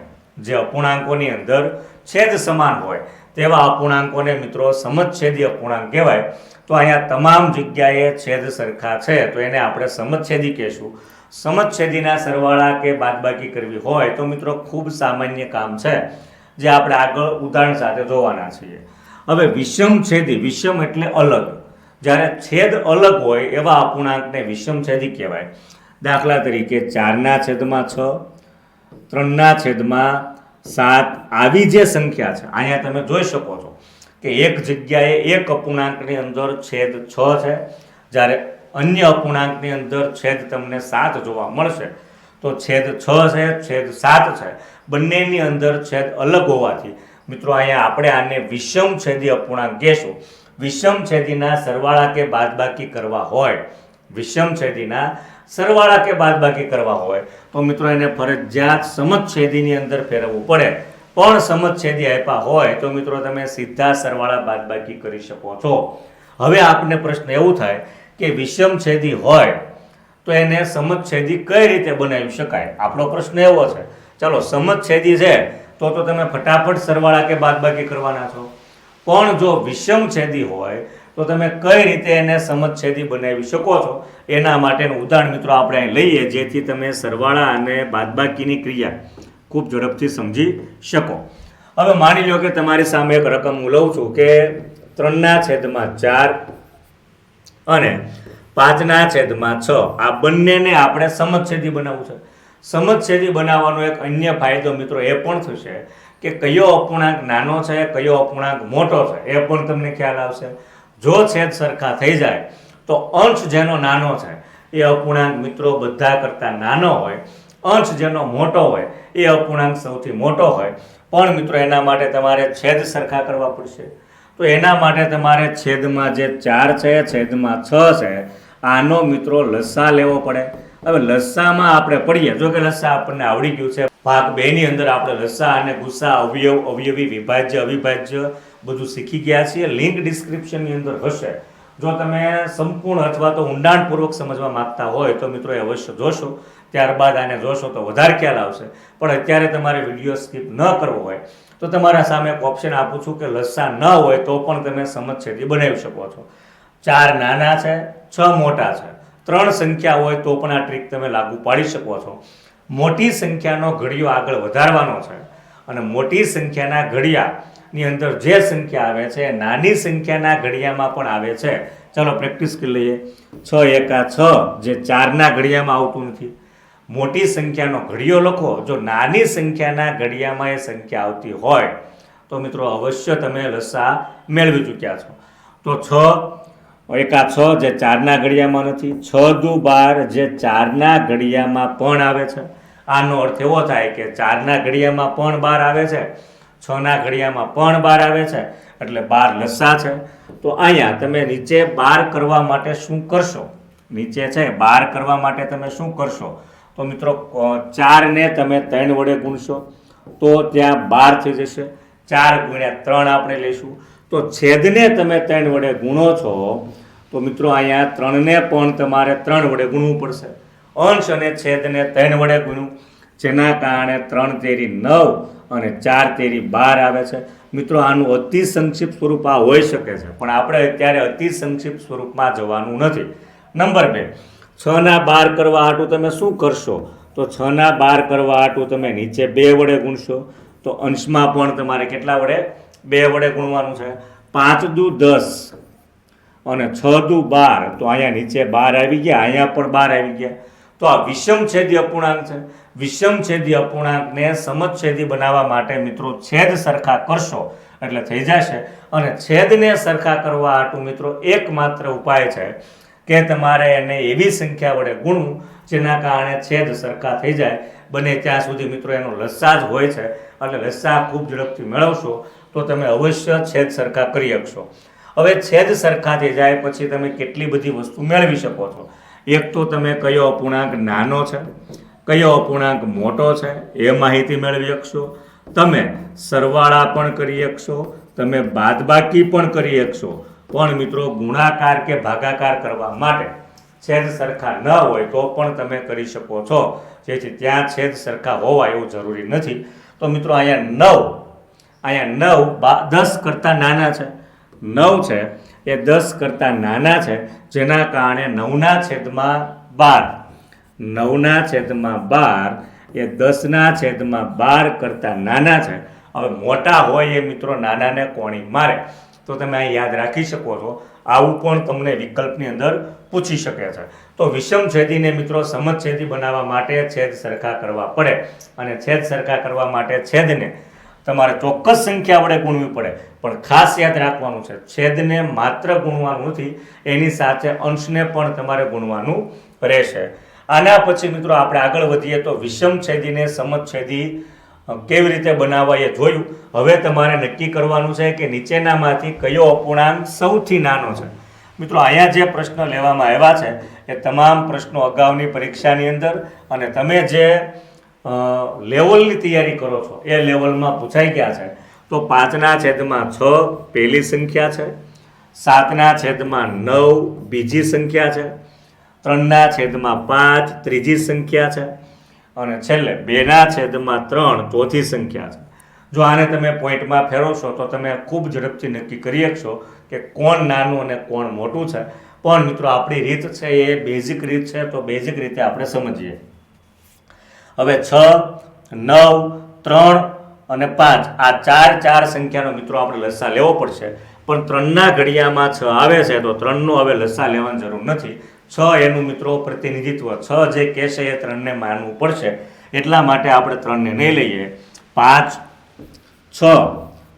જે અપૂર્ણાંકોની અંદર છેદ સમાન હોય તેવા અપૂર્ણાંકોને મિત્રો સમછેદી અપૂર્ણાંક કહેવાય. તો અહીંયા તમામ જગ્યાએ છેદ સરખા છે તો એને આપણે સમછેદી કહેશું. સમછેદીના સરવાળા કે બાદબાકી કરવી હોય તો મિત્રો ખૂબ સામાન્ય કામ છે, જે આપણે આગળ ઉદાહરણ સાથે જોવાના છીએ. હવે વિષમછેદી, વિષમ એટલે અલગ, જ્યારે છેદ અલગ હોય એવા અપૂર્ણાંકને વિષમછેદી કહેવાય. દાખલા તરીકે 4/6, 3/7 આવી જે સંખ્યા છે, અહીંયા તમે જોઈ શકો છો કે એક જગ્યાએ એક અપૂર્ણાંકની અંદર છેદ 6 છે, જ્યારે અન્ય અપૂર્ણાંકની અંદર છેદ તમને 7 જોવા મળશે. તો છેદ 6 છે, છેદ 7 છે, બંનેની અંદર છેદ અલગ હોવાથી મિત્રો અહીંયા આપણે આને વિષમછેદી અપૂર્ણાંક કહેશું. વિષમછેદીના સરવાળા કે બાદબાકી કરવા હોય, વિષમછેદીના સરવાળા કે બાદબાકી કરવા હોય તો મિત્રો એને ફરજિયાત સમછેદીની અંદર ફેરવવું પડે. પણ સમછેદી આપ્યા હોય તો મિત્રો તમે સીધા સરવાળા બાદબાકી કરી શકો છો. હવે આપને પ્રશ્ન એવું થાય કે વિષમછેદી હોય તો એને સમછેદી કઈ રીતે બનાવી શકાય? આપણો પ્રશ્ન એવો છે. ચાલો, સમછેદી છે તો તમે ફટાફટ સરવાળા કે બાદબાકી કરવાના છો. પણ જો વિષમછેદી હોય તો તમે કઈ રીતે એને સમછેદી બનાવી શકો છો એના માટેનું ઉદાહરણ મિત્રો આપણે અહીં લઈએ, જેથી તમે સરવાળા અને બાદબાકીની ક્રિયા ખૂબ ઝડપથી સમજી શકો. હવે માની લો કે તમારી સામે એક રકમ હું લઉં છું કે 3/4 અને 5/6, આ બંનેને આપણે સમછેદી બનાવવું છે. સમછેદી બનાવવાનો એક અન્ય ફાયદો મિત્રો એ પણ થશે કે કયો અપૂર્ણાંક નાનો છે, કયો અપૂર્ણાંક મોટો છે એ પણ તમને ખ્યાલ આવશે. જો છેદ સરખા થઈ જાય તો અંશ જેનો નાનો છે એ અપૂર્ણાંક મિત્રો બધા કરતાં નાનો હોય, અંશ જેનો મોટો હોય એ અપૂર્ણાંક સૌથી મોટો હોય. પણ મિત્રો એના માટે તમારે છેદ સરખા કરવા પડશે. તો એના માટે તમારે છેદમાં જે 4 છે, છેદમાં 6 છે, આનો મિત્રો લસા લેવો પડે. હવે લસામાં આપણે પડીએ, જો કે લસા આપણને આવડી ગયું છે. ભાગ 2 ની અંદર આપણે લસા અને ગુસા, અવયવ, અવયવી, વિભાજ્ય, અવિભાજ્ય બધું શીખી ગયા છીએ. લિંક ડિસ્ક્રિપ્શનની અંદર હશે. જો તમે સંપૂર્ણ અથવા તો ઊંડાણપૂર્વક સમજવા માંગતા હોય તો મિત્રો એ અવશ્ય જોશો, ત્યારબાદ આને જોશો તો વધારે ખ્યાલ આવશે. પણ અત્યારે તમારે વિડીયો સ્કીપ ન કરવો હોય તો તમારા સામે એક ઓપ્શન આપું છું કે લસા ન હોય તો પણ તમે સમછેદી બનાવી શકો છો. 4 નાના છે, 6 મોટા છે, 3 સંખ્યા હોય તો પણ આ ટ્રીક તમે લાગુ પાડી શકો છો. મોટી સંખ્યાનો ઘડિયો આગળ વધારવાનો છે અને મોટી સંખ્યાના ઘડિયાની અંદર જે સંખ્યા આવે છે નાની સંખ્યાના ઘડિયામાં પણ આવે છે. ચાલો પ્રેક્ટિસ કરી લઈએ. 6 એકા 6 જે 4ના ઘડિયામાં આવતું નથી. મોટી સંખ્યાનો ઘડિયો લખો, જો નાની સંખ્યાના ઘડિયામાં એ સંખ્યા આવતી હોય તો મિત્રો અવશ્ય તમે લસા મેળવી ચૂક્યા છો. તો 6 એકા 6 જે 4ના ઘડિયામાં નથી, 6 દુ 12 જે 4ના ઘડિયામાં પણ આવે છે. આનો અર્થ એવો થાય કે 4ના ઘડિયામાં પણ 12 આવે છે, 6ના ઘડિયામાં પણ 12 આવે છે, એટલે 12 લસા છે. તો અહીંયા તમે નીચે 12 કરવા માટે શું કરશો? નીચે છે 12 કરવા માટે તમે શું કરશો? તો મિત્રો 4 ને તમે 3 વડે ગુણશો તો ત્યાં 12 થઈ જશે. 4 ગુણ્યા 3 આપણે લઈશું. તો છેદને તમે 3 વડે ગુણો છો તો મિત્રો અહીંયા 3ને પણ તમારે 3 વડે ગુણવું પડશે. અંશ અને છેદને 3 વડે ગુણ્યું, જેના કારણે 3 તેરી 9 અને 4 તેરી 12 આવે છે. મિત્રો આનું અતિ સંક્ષિપ્ત સ્વરૂપ આ હોઈ શકે છે, પણ આપણે અત્યારે અતિ સંક્ષિપ્ત સ્વરૂપમાં જવાનું નથી. નંબર 2, 6ના 12 કરવા હાટું તમે શું કરશો? તો 6ના 12 કરવા હાટું તમે નીચે 2 વડે ગુણશો. તો અંશમાં પણ તમારે કેટલા વડે? 2 વડે ગુણવાનું છે. 5 દુ 10 અને 6 દુ 12, તો અહીંયા નીચે 12 આવી ગયા, અહીંયા પણ 12 આવી ગયા. તો આ વિષમછેદી અપૂર્ણાંક છે. વિષમછેદી અપૂર્ણાંકને સમછેદી બનાવવા માટે મિત્રો છેદ સરખા કરશો એટલે થઈ જશે. અને છેદને સરખા કરવા હાટું મિત્રો એકમાત્ર ઉપાય છે કે તમારે એને એવી સંખ્યા વડે ગુણવું જેના કારણે છેદ સરખા થઈ જાય. બને ત્યાં સુધી મિત્રો એનો લસા જ હોય છે, એટલે લસા ખૂબ ઝડપથી મેળવશો તો તમે અવશ્ય છેદ સરખા કરી શકશો. હવે છેદ સરખા થઈ જાય પછી તમે કેટલી બધી વસ્તુ મેળવી શકો છો. એક તો તમે કયો અપૂર્ણાંક નાનો છે, કયો અપૂર્ણાંક મોટો છે એ માહિતી મેળવી શકશો. તમે સરવાળા પણ કરી શકશો, તમે બાદબાકી પણ કરી શકશો. પણ મિત્રો ગુણાકાર કે ભાગાકાર કરવા માટે છેદ સરખા ન હોય તો પણ તમે કરી શકો છો, જેથી ત્યાં છેદ સરખા હોવા એવું જરૂરી નથી. તો મિત્રો અહીંયા 9 10 કરતાં નાના છે. 9 છે એ 10 કરતાં નાના છે, જેના કારણે 9ના છેદમાં 12 9ના છેદમાં 12 એ 10ના છેદમાં 12 કરતાં નાના છે. હવે મોટા હોય એ મિત્રો નાનાને કોણી મારે, તો તમે અહીં યાદ રાખી શકો છો. આવું પણ તમને વિકલ્પની અંદર પૂછી શકે છે. તો વિષમછેદીને મિત્રો સમછેદી બનાવવા માટે છેદ સરખા કરવા પડે, અને છેદ સરખા કરવા માટે છેદને તમારે ચોક્કસ સંખ્યા વડે ગુણવી પડે. પણ ખાસ યાદ રાખવાનું છે, છેદને માત્ર ગુણવાનું નથી, એની સાથે અંશને પણ તમારે ગુણવાનું રહેશે. આના પછી મિત્રો આપણે આગળ વધીએ તો વિષમછેદીને સમછેદી કેવી રીતે બનાવવા એ જોયું. હવે તમારે નક્કી કરવાનું છે કે નીચેનામાંથી કયો અપૂર્ણાંક સૌથી નાનો છે. મિત્રો અહીંયા જે પ્રશ્ન લેવામાં આવ્યા છે એ તમામ પ્રશ્નો અગાઉની પરીક્ષાની અંદર અને તમે જે લેવલની તૈયારી કરો છો એ લેવલમાં પૂછાઈ ગયા છે. તો 5ના છેદમાં 6 પહેલી સંખ્યા છે, 7ના છેદમાં 9 બીજી સંખ્યા છે, 3ના છેદમાં 5 ત્રીજી સંખ્યા છે, અને છેલ્લે 2ના છેદમાં 3 ચોથી સંખ્યા છે. જો આને તમે પોઈન્ટમાં ફેરવશો તો તમે ખૂબ ઝડપથી નક્કી કરી શકશો કે કોણ નાનું અને કોણ મોટું છે. પણ મિત્રો આપણી રીત છે એ બેઝિક રીત છે, તો બેઝિક રીતે આપણે સમજીએ. હવે 6, 9, 3 અને 5 આ ચાર સંખ્યાનો મિત્રો આપણે લસા લેવો પડશે. પણ 3ના ઘડિયામાં 6 આવે છે, તો 3નો હવે લસા લેવાની જરૂર નથી. 6 એનું મિત્રો પ્રતિનિધિત્વ 6 જે કહેશે એ 3ને માનવું પડશે, એટલા માટે આપણે 3ને નહીં લઈએ. 5, 6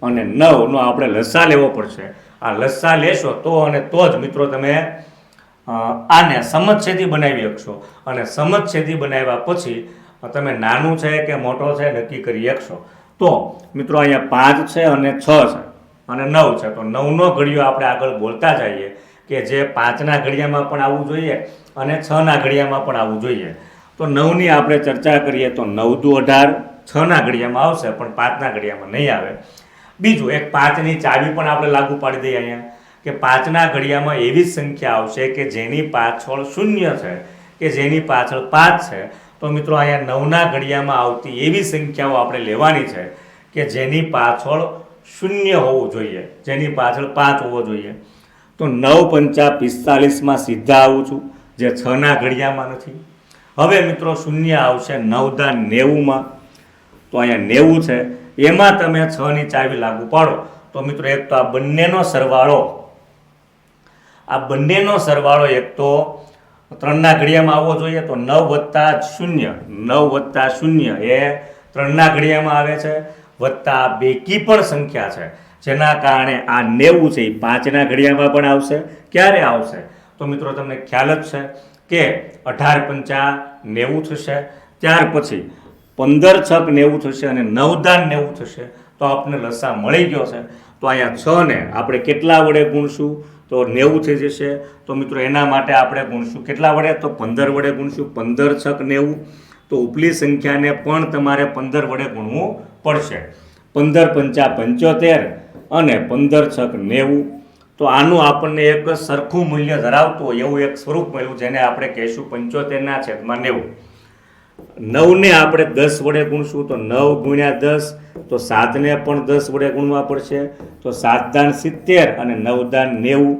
અને 9નો આપણે લસા લેવો પડશે. આ લસા લેશો તો અને તો જ મિત્રો તમે આને સમછેદી બનાવી શકશો, અને સમછેદી બનાવ્યા પછી તમે નાનું છે કે મોટો છે નક્કી કરી શકશો. તો મિત્રો અહીંયા 5 છે અને 6 છે અને 9 છે, તો 9નો ઘડિયો આપણે આગળ બોલતા જઈએ કે જે 5ના ઘડિયામાં પણ આવવું જોઈએ અને 6ના ઘડિયામાં પણ આવવું જોઈએ. તો 9ની આપણે ચર્ચા કરીએ તો 9 દુ 18 6ના ઘડિયામાં આવશે, પણ 5ના ઘડિયામાં નહીં આવે. બીજું એક 5ની ચાવી પણ આપણે લાગુ પાડી દઈએ અહીંયા કે 5ના ઘડિયામાં એવી સંખ્યા આવશે કે જેની પાછળ 0 છે કે જેની પાછળ 5 છે. તો મિત્રો અહીંયા 9ના ઘડિયામાં આવતી એવી સંખ્યાઓ આપણે લેવાની છે કે જેની પાછળ 0 હોવું જોઈએ, જેની પાછળ 5 હોવો જોઈએ. તો 9 5 45માં સીધા આવું છું, જે 6ના ઘડિયામાં નથી. હવે મિત્રો 0 આવશે 9 દા 90માં, તો અહીંયા 90 છે, એમાં તમે 6ની ચાવી લાગુ પાડો. તો મિત્રો એક તો આ બંનેનો સરવાળો એક તો 3ના ઘડિયામાં આવવો જોઈએ, તો 9 + 0 એ 3ના ઘડિયામાં આવે છે, વત્તા બેકી પણ સંખ્યા છે, જેના કારણે આ 90 છે એ 5ના ઘડિયામાં પણ આવશે. ક્યારે આવશે? તો મિત્રો તમને ખ્યાલ જ છે કે 18 × 5 90 થશે, ત્યાર પછી 15 × 6 90 થશે અને 9 દા 90 થશે. તો આપણને લસા મળી ગયો છે. તો અહીંયા 6ને આપણે કેટલા વડે ગુણશું? તો 90 થઈ જશે. તો મિત્રો એના માટે આપણે ગુણશું કેટલા વડે? તો 15 વડે ગુણશું. 15 × 6 90. તો ઉપલી સંખ્યાને પણ તમારે 15 વડે ગુણવું પડશે. 15 × 5 75 અને 15 × 6 90. તો આનું આપણને એક સરખું મૂલ્ય ધરાવતું એવું એક સ્વરૂપ મળ્યું, જેને આપણે કહીશું 75ના છેદમાં 90. 9ને આપણે 10 વડે ગુણશું, તો 9 × 10, તો 7ને પણ 10 વડે ગુણવા પડશે. તો 7 દા 70 અને 9 દા 90.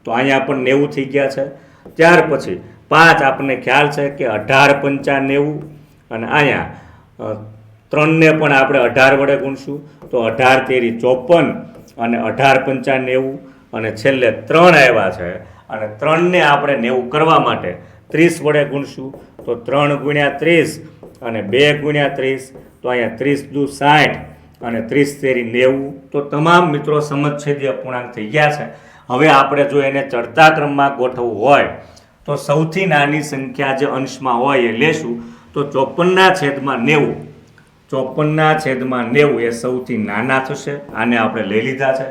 તો અહીંયા પણ 90 થઈ ગયા છે. ત્યાર પછી 5 આપણને ખ્યાલ છે કે 18 × 5 90, અને અહીંયા 3ને પણ આપણે 18 વડે ગુણશું, તો 18 તેરી 54 અને 18 × 5 90, અને છેલ્લે 3 આવ્યા છે, અને 3ને આપણે 90 કરવા માટે 30 વડે ગુણશું. તો 3 × 30 અને 2 × 30, તો અહીંયા 30 દુ 60 અને 30 તેરી 90. તો તમામ મિત્રો સમછેદી અપૂર્ણાંક થઈ ગયા છે. હવે આપણે જો એને ચડતા ક્રમમાં ગોઠવવું હોય તો સૌથી નાની સંખ્યા જે અંશમાં હોય એ લેશું. તો 54ના છેદમાં 90, 54ના છેદમાં 90 એ સૌથી નાના થશે. આને આપણે લઈ લીધા છે.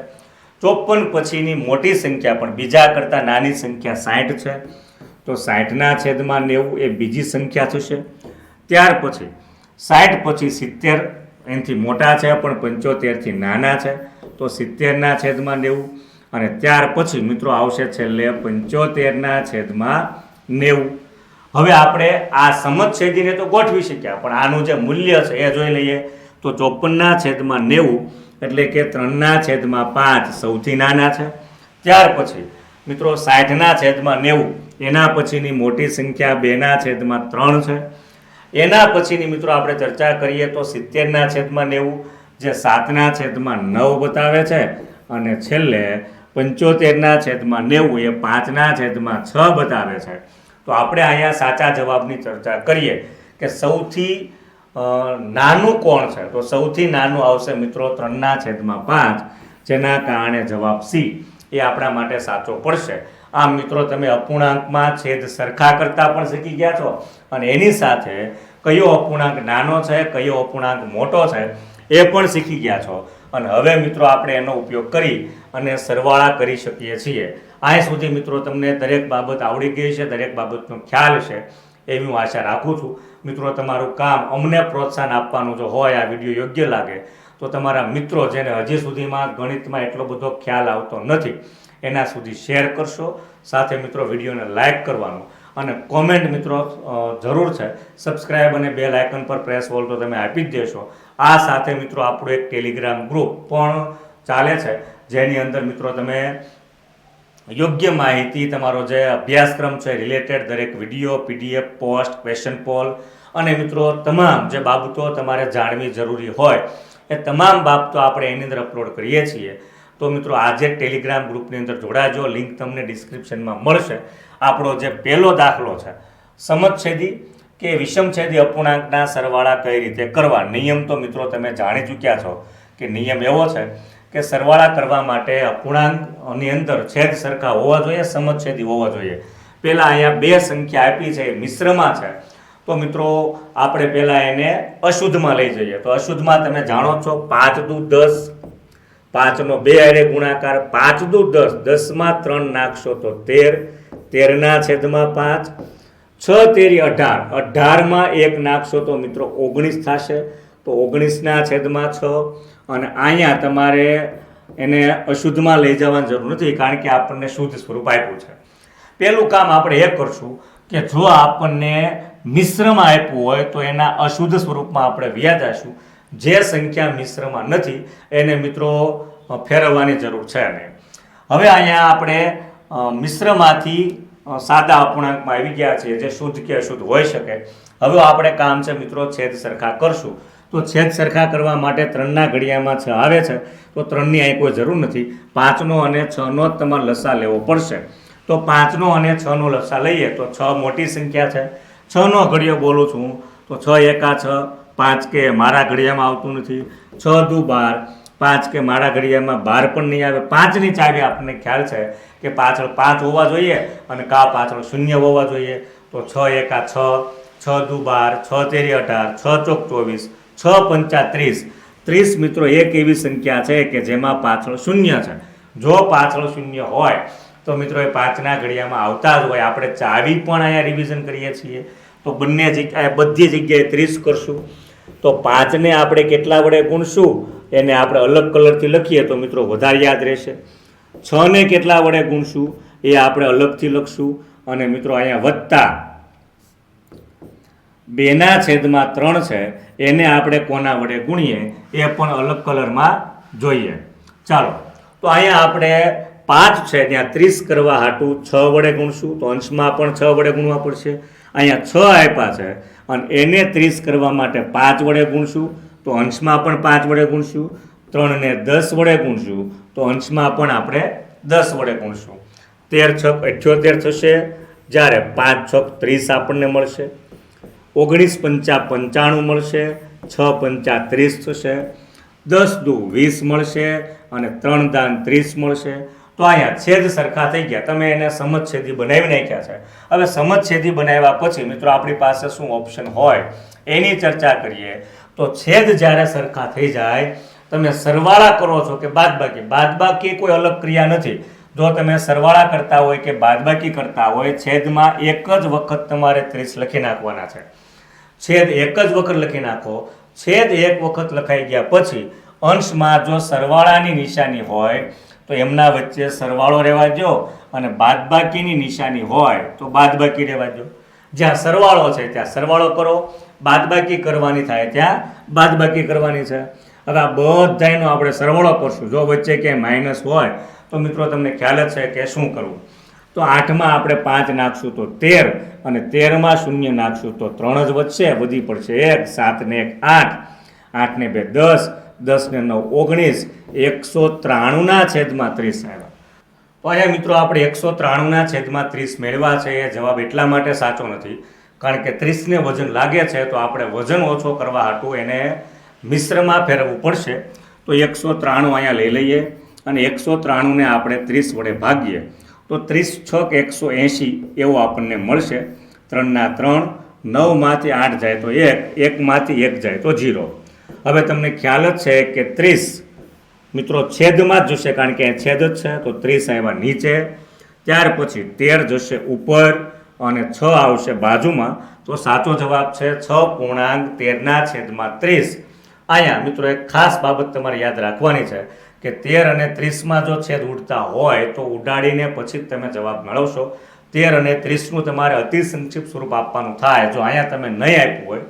54 પછીની મોટી સંખ્યા પણ બીજા કરતાં નાની સંખ્યા 60 છે, તો 60ના છેદમાં 90 એ બીજી સંખ્યા થશે. ત્યાર પછી 60 પછી 70 એનાથી મોટા છે પણ 75થી નાના છે તો 70 છેદમાં 90, અને ત્યાર પછી મિત્રો આવશે છેલ્લે 75 છેદમાં 90. હવે આપણે આ સમછેદીને તો ગોઠવી શક્યા, પણ આનું જે મૂલ્ય છે એ જોઈ લઈએ. તો 54 છેદમાં 90 એટલે કે 3 છેદમાં 5 સૌથી નાના છે. ત્યાર પછી મિત્રો 60 છેદમાં 90 એના પછીની મોટી સંખ્યા 2 છેદમાં 3 છે. એના પછીની મિત્રો આપણે ચર્ચા કરીએ તો 70 છેદમાં 90 જે 7 છેદમાં 9 બતાવે છે, અને છેલ્લે 75 છેદમાં 90 એ 5 છેદમાં 6 બતાવે છે. તો આપણે અહીંયા સાચા જવાબની ચર્ચા કરીએ કે સૌથી નાનું કોણ છે, તો સૌથી નાનું આવશે મિત્રો 3 છેદમાં 5, જેના કારણે જવાબ સી એ આપણા માટે સાચો પડશે. આમ મિત્રો તમે અપૂર્ણાંકમાં છેદ સરખા કરતા પણ શીખી ગયા છો, અને એની સાથે કયો અપૂર્ણાંક નાનો છે કયો અપૂર્ણાંક મોટો છે એ પણ શીખી ગયા છો. અને હવે મિત્રો આપણે એનો ઉપયોગ કરી અને સરવાળા કરી શકીએ છીએ. અહીં સુધી મિત્રો તમને દરેક બાબત આવડી ગઈ છે, દરેક બાબતનો ખ્યાલ છે એવી હું આશા રાખું છું. મિત્રો તમારું કામ અમને પ્રોત્સાહન આપવાનું જો હોય, આ વિડીયો યોગ્ય લાગે તો તમારા મિત્રો જેને હજી સુધીમાં ગણિતમાં એટલો બધો ખ્યાલ આવતો નથી એના સુધી શેર કરશો. સાથે મિત્રો વિડીયોને લાઇક કરવાનું અને કોમેન્ટ મિત્રો જરૂર છે. સબસ્ક્રાઇબ અને બેલ આઇકન પર પ્રેસ ઓલ તો તમે આપી જ દેશો. આ સાથે મિત્રો આપણું એક ટેલિગ્રામ ગ્રુપ પણ ચાલે છે, જેની અંદર મિત્રો તમે યોગ્ય માહિતી, તમારો જે અભ્યાસક્રમ છે રિલેટેડ દરેક video, PDF, post, question poll અને મિત્રો તમામ જે બાબતો તમારે જાણવી જરૂરી હોય એ તમામ બાબતો આપણે એની અંદર અપલોડ કરીએ છીએ. તો મિત્રો આજે ટેલિગ્રામ ગ્રુપની અંદર જોડાજો, લિંક તમને ડિસ્ક્રિપ્શનમાં મળશે. આપણો જે પહેલો દાખલો છે સમછેદી કે વિષમછેદી અપૂર્ણાંકના સરવાળા કઈ રીતે કરવા. નિયમ તો મિત્રો તમે જાણી ચૂક્યા છો કે નિયમ એવો છે કે સરવાળા કરવા માટે અપૂર્ણાંકની અંદર છેદ સરખા હોવા જોઈએ, સમછેદી હોવા જોઈએ. પહેલાં અહીંયા 2 સંખ્યા આપી છે એ મિશ્રમાં છે, તો મિત્રો આપણે પહેલાં એને અશુદ્ધમાં લઈ જઈએ. તો અશુદ્ધમાં તમે જાણો છો 5 દુ 10, 5નો 2 હારે ગુણાકાર, 5 દુ 10, 10માં 3 નાખશો તો 13, 13 છેદમાં 5, 6 તેરી 18, 18માં 1 નાખશો તો મિત્રો 19 થશે, તો 19 છેદમાં 6. અને અહીંયા તમારે એને અશુદ્ધમાં લઈ જવાની જરૂર નથી, કારણ કે આપણને શુદ્ધ સ્વરૂપ આપ્યું છે. પહેલું કામ આપણે એ કરશું કે જો આપણને મિશ્રમાં આપ્યું હોય તો એના અશુદ્ધ સ્વરૂપમાં આપણે વ્યા જઈશું. જે સંખ્યા મિશ્રમાં નથી એને મિત્રો ફેરવવાની જરૂર છે નહીં. હવે અહીંયા આપણે મિશ્રમાંથી સાદા અપૂર્ણાંકમાં આવી ગયા છીએ, જે શુદ્ધ કે અશુદ્ધ હોઈ શકે. હવે આપણે કામ છે મિત્રો છેદ સરખા કરશું. તો છેદ સરખા કરવા માટે 3 ઘડિયામાં 6 આવે છે, તો 3ની અહીં કોઈ જરૂર નથી. 5નો અને 6નો જ તમારે લસા લેવો પડશે. તો 5નો અને 6નો લસા લઈએ તો 6 મોટી સંખ્યા છે. 6નો ઘડિયો બોલું છું તો 6 એકા 6, 5 કે મારા ઘડિયામાં આવતું નથી. 6 દુ 12, 5 કે મારા ઘડિયામાં 12 પણ નહીં આવે. 5ની ચાવી આપણને ખ્યાલ છે કે પાછળ 5 હોવા જોઈએ અને કા પાછળ 0 હોવા જોઈએ. તો 6 એકા 6, 6 દુ 12, 6 તેરી 18, 6 ચોક 24, 6 પંચા 30. 30 મિત્રો એક એવી સંખ્યા છે કે જેમાં પાછળ 0 છે. જો પાછળ 0 હોય તો મિત્રો એ 5ના ઘડિયામાં આવતા જ હોય. આપણે ચાવી પણ અહીંયા રિવિઝન કરીએ છીએ, તો બંને જગ્યાએ બધી જગ્યાએ 30 કરશું. તો 5ને આપણે કેટલા વડે ગુણશું એને આપણે અલગ કલરથી લખીએ તો મિત્રો વધારે યાદ રહેશે. 6ને કેટલા વડે ગુણશું એ આપણે અલગથી લખશું, અને મિત્રો અહીંયા વત્તા 2 છેદમાં 3 છે એને આપણે કોના વડે ગુણીએ એ પણ અલગ કલરમાં જોઈએ. ચાલો, તો અહીંયા આપણે 5 છે ત્યાં 30 કરવા હાટું 6 વડે ગુણશું, તો અંશમાં પણ 6 વડે ગુણવા પડશે. અહીંયા 6 આપ્યા છે અને એને 30 કરવા માટે 5 વડે ગુણશું, તો અંશમાં પણ 5 વડે ગુણશું. 3ને 10 વડે ગુણશું તો અંશમાં પણ આપણે 10 વડે ગુણશું. 13 છક 78 થશે, જ્યારે 5 છક 30 આપણને મળશે. 19 પંચા 95 મળશે, 6 પંચા 30 થશે, 10 દુ 20 મળશે અને 3 દાન 30 મળશે. તો અહીંયા છેદ સરખા થઈ ગયા. તમે એને સમછેદી બનાવી નાખ્યા છે. હવે સમછેદી બનાવ્યા પછી મિત્રો આપણી પાસે શું ઓપ્શન હોય એની ચર્ચા કરીએ. તો છેદ જ્યારે સરખા થઈ જાય તમે સરવાળા કરો છો કે બાદબાકી. બાદબાકી કોઈ અલગ ક્રિયા નથી. જો તમે સરવાળા કરતા હોય કે બાદબાકી કરતા હોય, છેદમાં એક જ વખત તમારે 30 લખી નાખવાના છે. છેદ એક જ વખત લખી નાખો. છેદ એક વખત લખાઈ ગયા પછી અંશમાં જો સરવાળાની નિશાની હોય તો એમના વચ્ચે સરવાળો રહેવા દો, અને બાદબાકીની નિશાની હોય તો બાદબાકી રહેવા દો. જ્યાં સરવાળો છે ત્યાં સરવાળો કરો, બાદબાકી કરવાની થાય ત્યાં બાદબાકી કરવાની છે. હવે આ બધાનો આપણે સરવાળો કરશું. જો વચ્ચે ક્યાંય માઇનસ હોય તો મિત્રો તમને ખ્યાલ જ છે કે શું કરવું. તો 8માં આપણે 5 નાખશું તો 13, અને 13માં 0 નાખશું તો 3 જ વધશે, વધી પડશે 1, 7 ને 1 8, 8 ને 2 10, 10 ને 9 19, 193 છેદમાં 30 આવ્યા. તો અહીંયા મિત્રો આપણે 193 છેદમાં 30 મેળવ્યા છે. એ જવાબ એટલા માટે સાચો નથી કારણ કે 30 ને વજન લાગે છે, તો આપણે વજન ઓછો કરવા હાટું એને મિશ્રમાં ફેરવવું પડશે. તો 193 અહીંયા લઈ લઈએ અને 193 ને આપણે 30 વડે ભાગીએ તો 30 છક 180 એવું આપણને મળશે. 3 ના 3, 9 માંથી 8 જાય તો 1, 1 માંથી 1 જાય તો 0. હવે તમને ખ્યાલ જ છે કે 30 મિત્રો છેદમાં જ જશે કારણ કે છેદ જ છે, તો 30 આવ્યા નીચે, ત્યાર પછી 13 જશે ઉપર અને 6 આવશે બાજુમાં. તો સાચો જવાબ છે 6.13 છેદમાં 30. અહીંયા મિત્રો એક ખાસ બાબત તમારે યાદ રાખવાની છે કે 13 અને 30માં જો છેદ ઉડતા હોય તો ઉડાડીને પછી જ તમે જવાબ મેળવશો. 13 અને 30નું તમારે અતિ સંક્ષિપ્ત સ્વરૂપ આપવાનું થાય. જો અહીંયા તમે નહીં આપ્યું હોય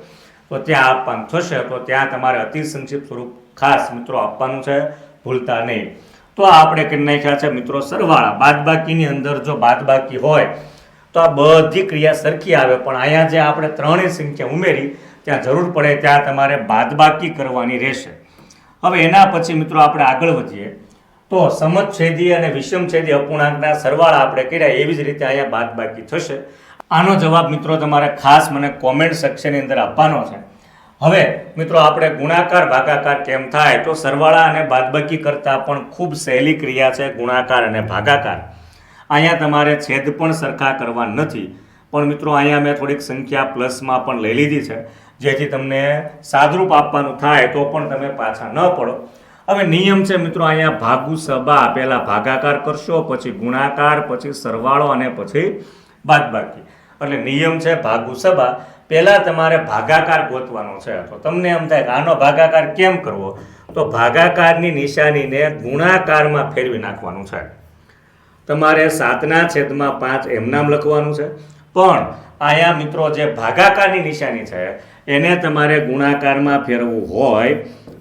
તો ત્યાં આપવાનું થશે, તો ત્યાં તમારે અતિ સંક્ષિપ્ત સ્વરૂપ ખાસ મિત્રો આપવાનું છે, ભૂલતા નહીં. તો આપણે કરી નાખ્યા છે મિત્રો સરવાળા. બાદબાકીની અંદર જો બાદબાકી હોય તો આ બધી ક્રિયા સરખી આવે, પણ અહીંયા જે આપણે 3ની સંખ્યા ઉમેરી ત્યાં જરૂર પડે ત્યાં તમારે બાદબાકી કરવાની રહેશે. હવે એના પછી મિત્રો આપણે આગળ વધીએ તો સમછેદી અને વિષમછેદી અપૂર્ણાંકના સરવાળા આપણે કર્યા, એવી જ રીતે અહીંયા બાદબાકી થશે. આનો જવાબ મિત્રો તમારે ખાસ મને કોમેન્ટ સેક્શનની અંદર આપવાનો છે. હવે મિત્રો આપણે ગુણાકાર ભાગાકાર કેમ થાય, તો સરવાળા અને બાદબાકી કરતાં પણ ખૂબ સહેલી ક્રિયા છે ગુણાકાર અને ભાગાકાર. અહીંયા તમારે છેદ પણ સરખા કરવા નથી, પણ મિત્રો અહીંયા મેં થોડીક સંખ્યા પ્લસમાં પણ લઈ લીધી છે જેથી તમને સાદરૂપ આપવાનું થાય તો પણ તમે પાછા ન પડો. હવે નિયમ છે મિત્રો, અહીંયા ભાગુ સબા, પહેલા ભાગાકાર કરશો, પછી ગુણાકાર, પછી સરવાળો અને પછી બાદબાકી. એટલે નિયમ છે ભાગુ સબા, પહેલા તમારે ભાગાકાર ગોતવાનો છે. તો તમને એમ થાય કે આનો ભાગાકાર કેમ કરવો, તો ભાગાકારની નિશાનીને ગુણાકારમાં ફેરવી નાખવાનું છે. તમારે 7/5 એમ નામ લખવાનું છે, પણ અહીંયા મિત્રો જે ભાગાકારની નિશાની છે એને તમારે ગુણાકારમાં ફેરવવું હોય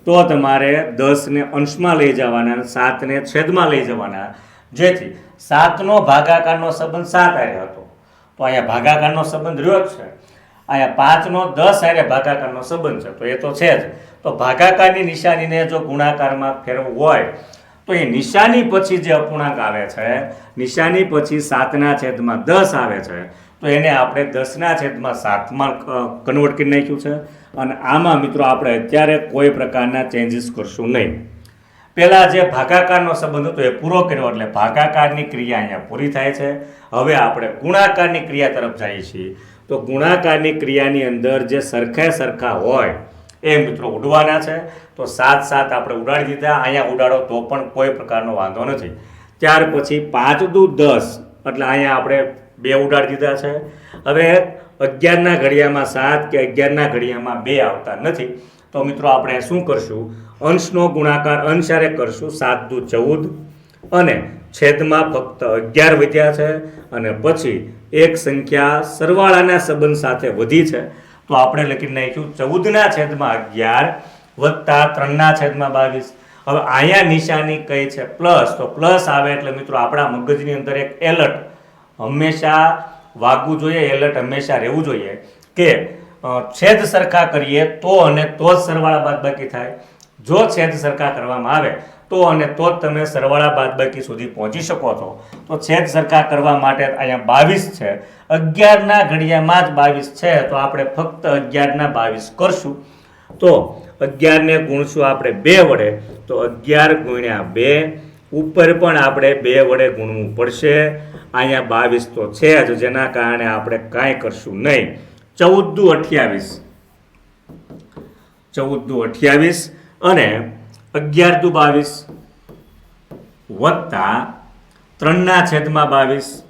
તો તમારે 10 ને અંશમાં લઈ જવાના, 7 ને છેદમાં લઈ જવાના, જેથી 7નો ભાગાકારનો સંબંધ 7 હારે હતો તો અહીંયા ભાગાકારનો સંબંધ રહ્યો જ છે. અહીંયા 5નો 10 હારે ભાગાકારનો સંબંધ છે તો એ તો છે જ. તો ભાગાકારની નિશાનીને જો ગુણાકારમાં ફેરવવું હોય તો એ નિશાની પછી જે અપૂર્ણાંક આવે છે, નિશાની પછી 7/10 આવે છે, તો એને આપણે 10/7માં કન્વર્ટ કરી નાખ્યું છે. અને આમાં મિત્રો આપણે અત્યારે કોઈ પ્રકારના ચેન્જીસ કરશું નહીં. પહેલાં જે ભાગાકારનો સંબંધ હતો એ પૂરો કર્યો એટલે ભાગાકારની ક્રિયા અહીંયા પૂરી થાય છે. હવે આપણે ગુણાકારની ક્રિયા તરફ જઈએ છીએ. તો ગુણાકારની ક્રિયાની અંદર જે સરખા હોય એ મિત્રો ઉડવાના છે. તો 7 આપણે ઉડાડી દીધા, અહીંયા ઉડાડો તો પણ કોઈ પ્રકારનો વાંધો નથી. ત્યાર પછી 5 દુ 10 એટલે અહીંયા આપણે 2 ઉડાડી દીધા છે. હવે 11ના ઘડિયામાં 7 કે 11ના ઘડિયામાં 2 આવતા નથી, તો મિત્રો આપણે શું કરશું, અંશનો ગુણાકાર અંશ હારે કરશું. 7 દુ 14 અને છેદમાં ફક્ત 11 વધ્યા છે, અને પછી એક સંખ્યા સરવાળાના સંબંધ સાથે વધી છે તો આપણે લખી નાખ્યું 14/11 વત્તા 3/22. હવે અહીંયા નિશાની કઈ છે, પ્લસ. તો પ્લસ આવે એટલે મિત્રો આપણા મગજની અંદર એક એલર્ટ હંમેશા વાગવું જોઈએ, એલર્ટ હંમેશા રહેવું જોઈએ કે છેદ સરખા કરીએ તો અને તો જ સરવાળા બાદબાકી થાય. જો છેદ સરખા કરવામાં આવે તો અને તો જ તમે સરવાળા બાદબાકી સુધી પહોંચી શકો છો. તો છેદ સરખા કરવા માટે અહીંયા 22 છે, 11ના ઘડિયામાં જ 22 છે, તો આપણે ફક્ત 11/22 કરશું. તો 11 ને ગુણશું આપણે 2 વડે, તો 11 ગુણ્યા 2, ઉપર પણ આપણે 2 વડે ગુણવું પડશે. અહીંયા 22 તો છે જ, જેના કારણે આપણે કાંઈ કરશું નહીં. 14 દુ 28, 14 દુ 28 અને 11 દુ 22 વત્તા 3/22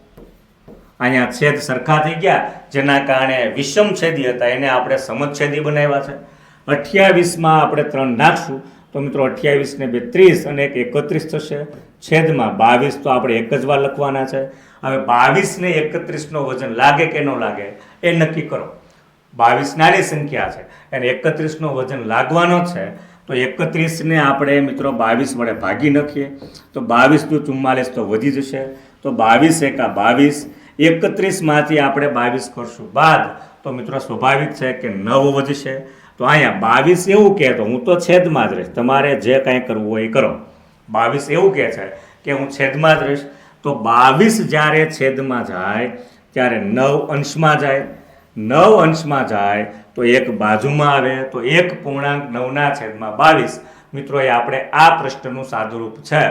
અહીંયા છેદ સરખા થઈ ગયા, જેના કારણે વિષમ છેદી હતા એને આપણે સમછેદી બનાવ્યા છે. 28માં આપણે 3 નાખશું તો મિત્રો 28 ને 2 30 અને 1 31 થશે. છેદમાં 22 તો આપણે એક જ વાર લખવાના છે. હવે 22 ને 31 નો વજન લાગે કે ન લાગે એ નક્કી કરો. 22 નાની સંખ્યા છે અને 31 નો વજન લાગવાનો છે, તો 31 ને આપણે મિત્રો 22 વડે ભાગી નાખીએ તો 22 દુ 44 તો વધી જશે. તો 22 એકા 22, 31 માંથી આપણે 22 કરશું બાદ તો મિત્રો સ્વાભાવિક છે કે 9 વધશે. તો અહીંયા 22 એવું કહે તો હું તો છેદમાં જ રહીશ, તમારે જે કાંઈ કરવું હોય એ કરો. 22 એવું કહે છે કે હું છેદમાં જ રહીશ, તો 22 જ્યારે છેદમાં જાય ત્યારે 9 અંશમાં જાય. 9 અંશમાં જાય તો એક બાજુમાં આવે, તો 1.9 છેદમાં 22. મિત્રો એ આપણે આ પ્રશ્નનું સાદુરૂપ છે.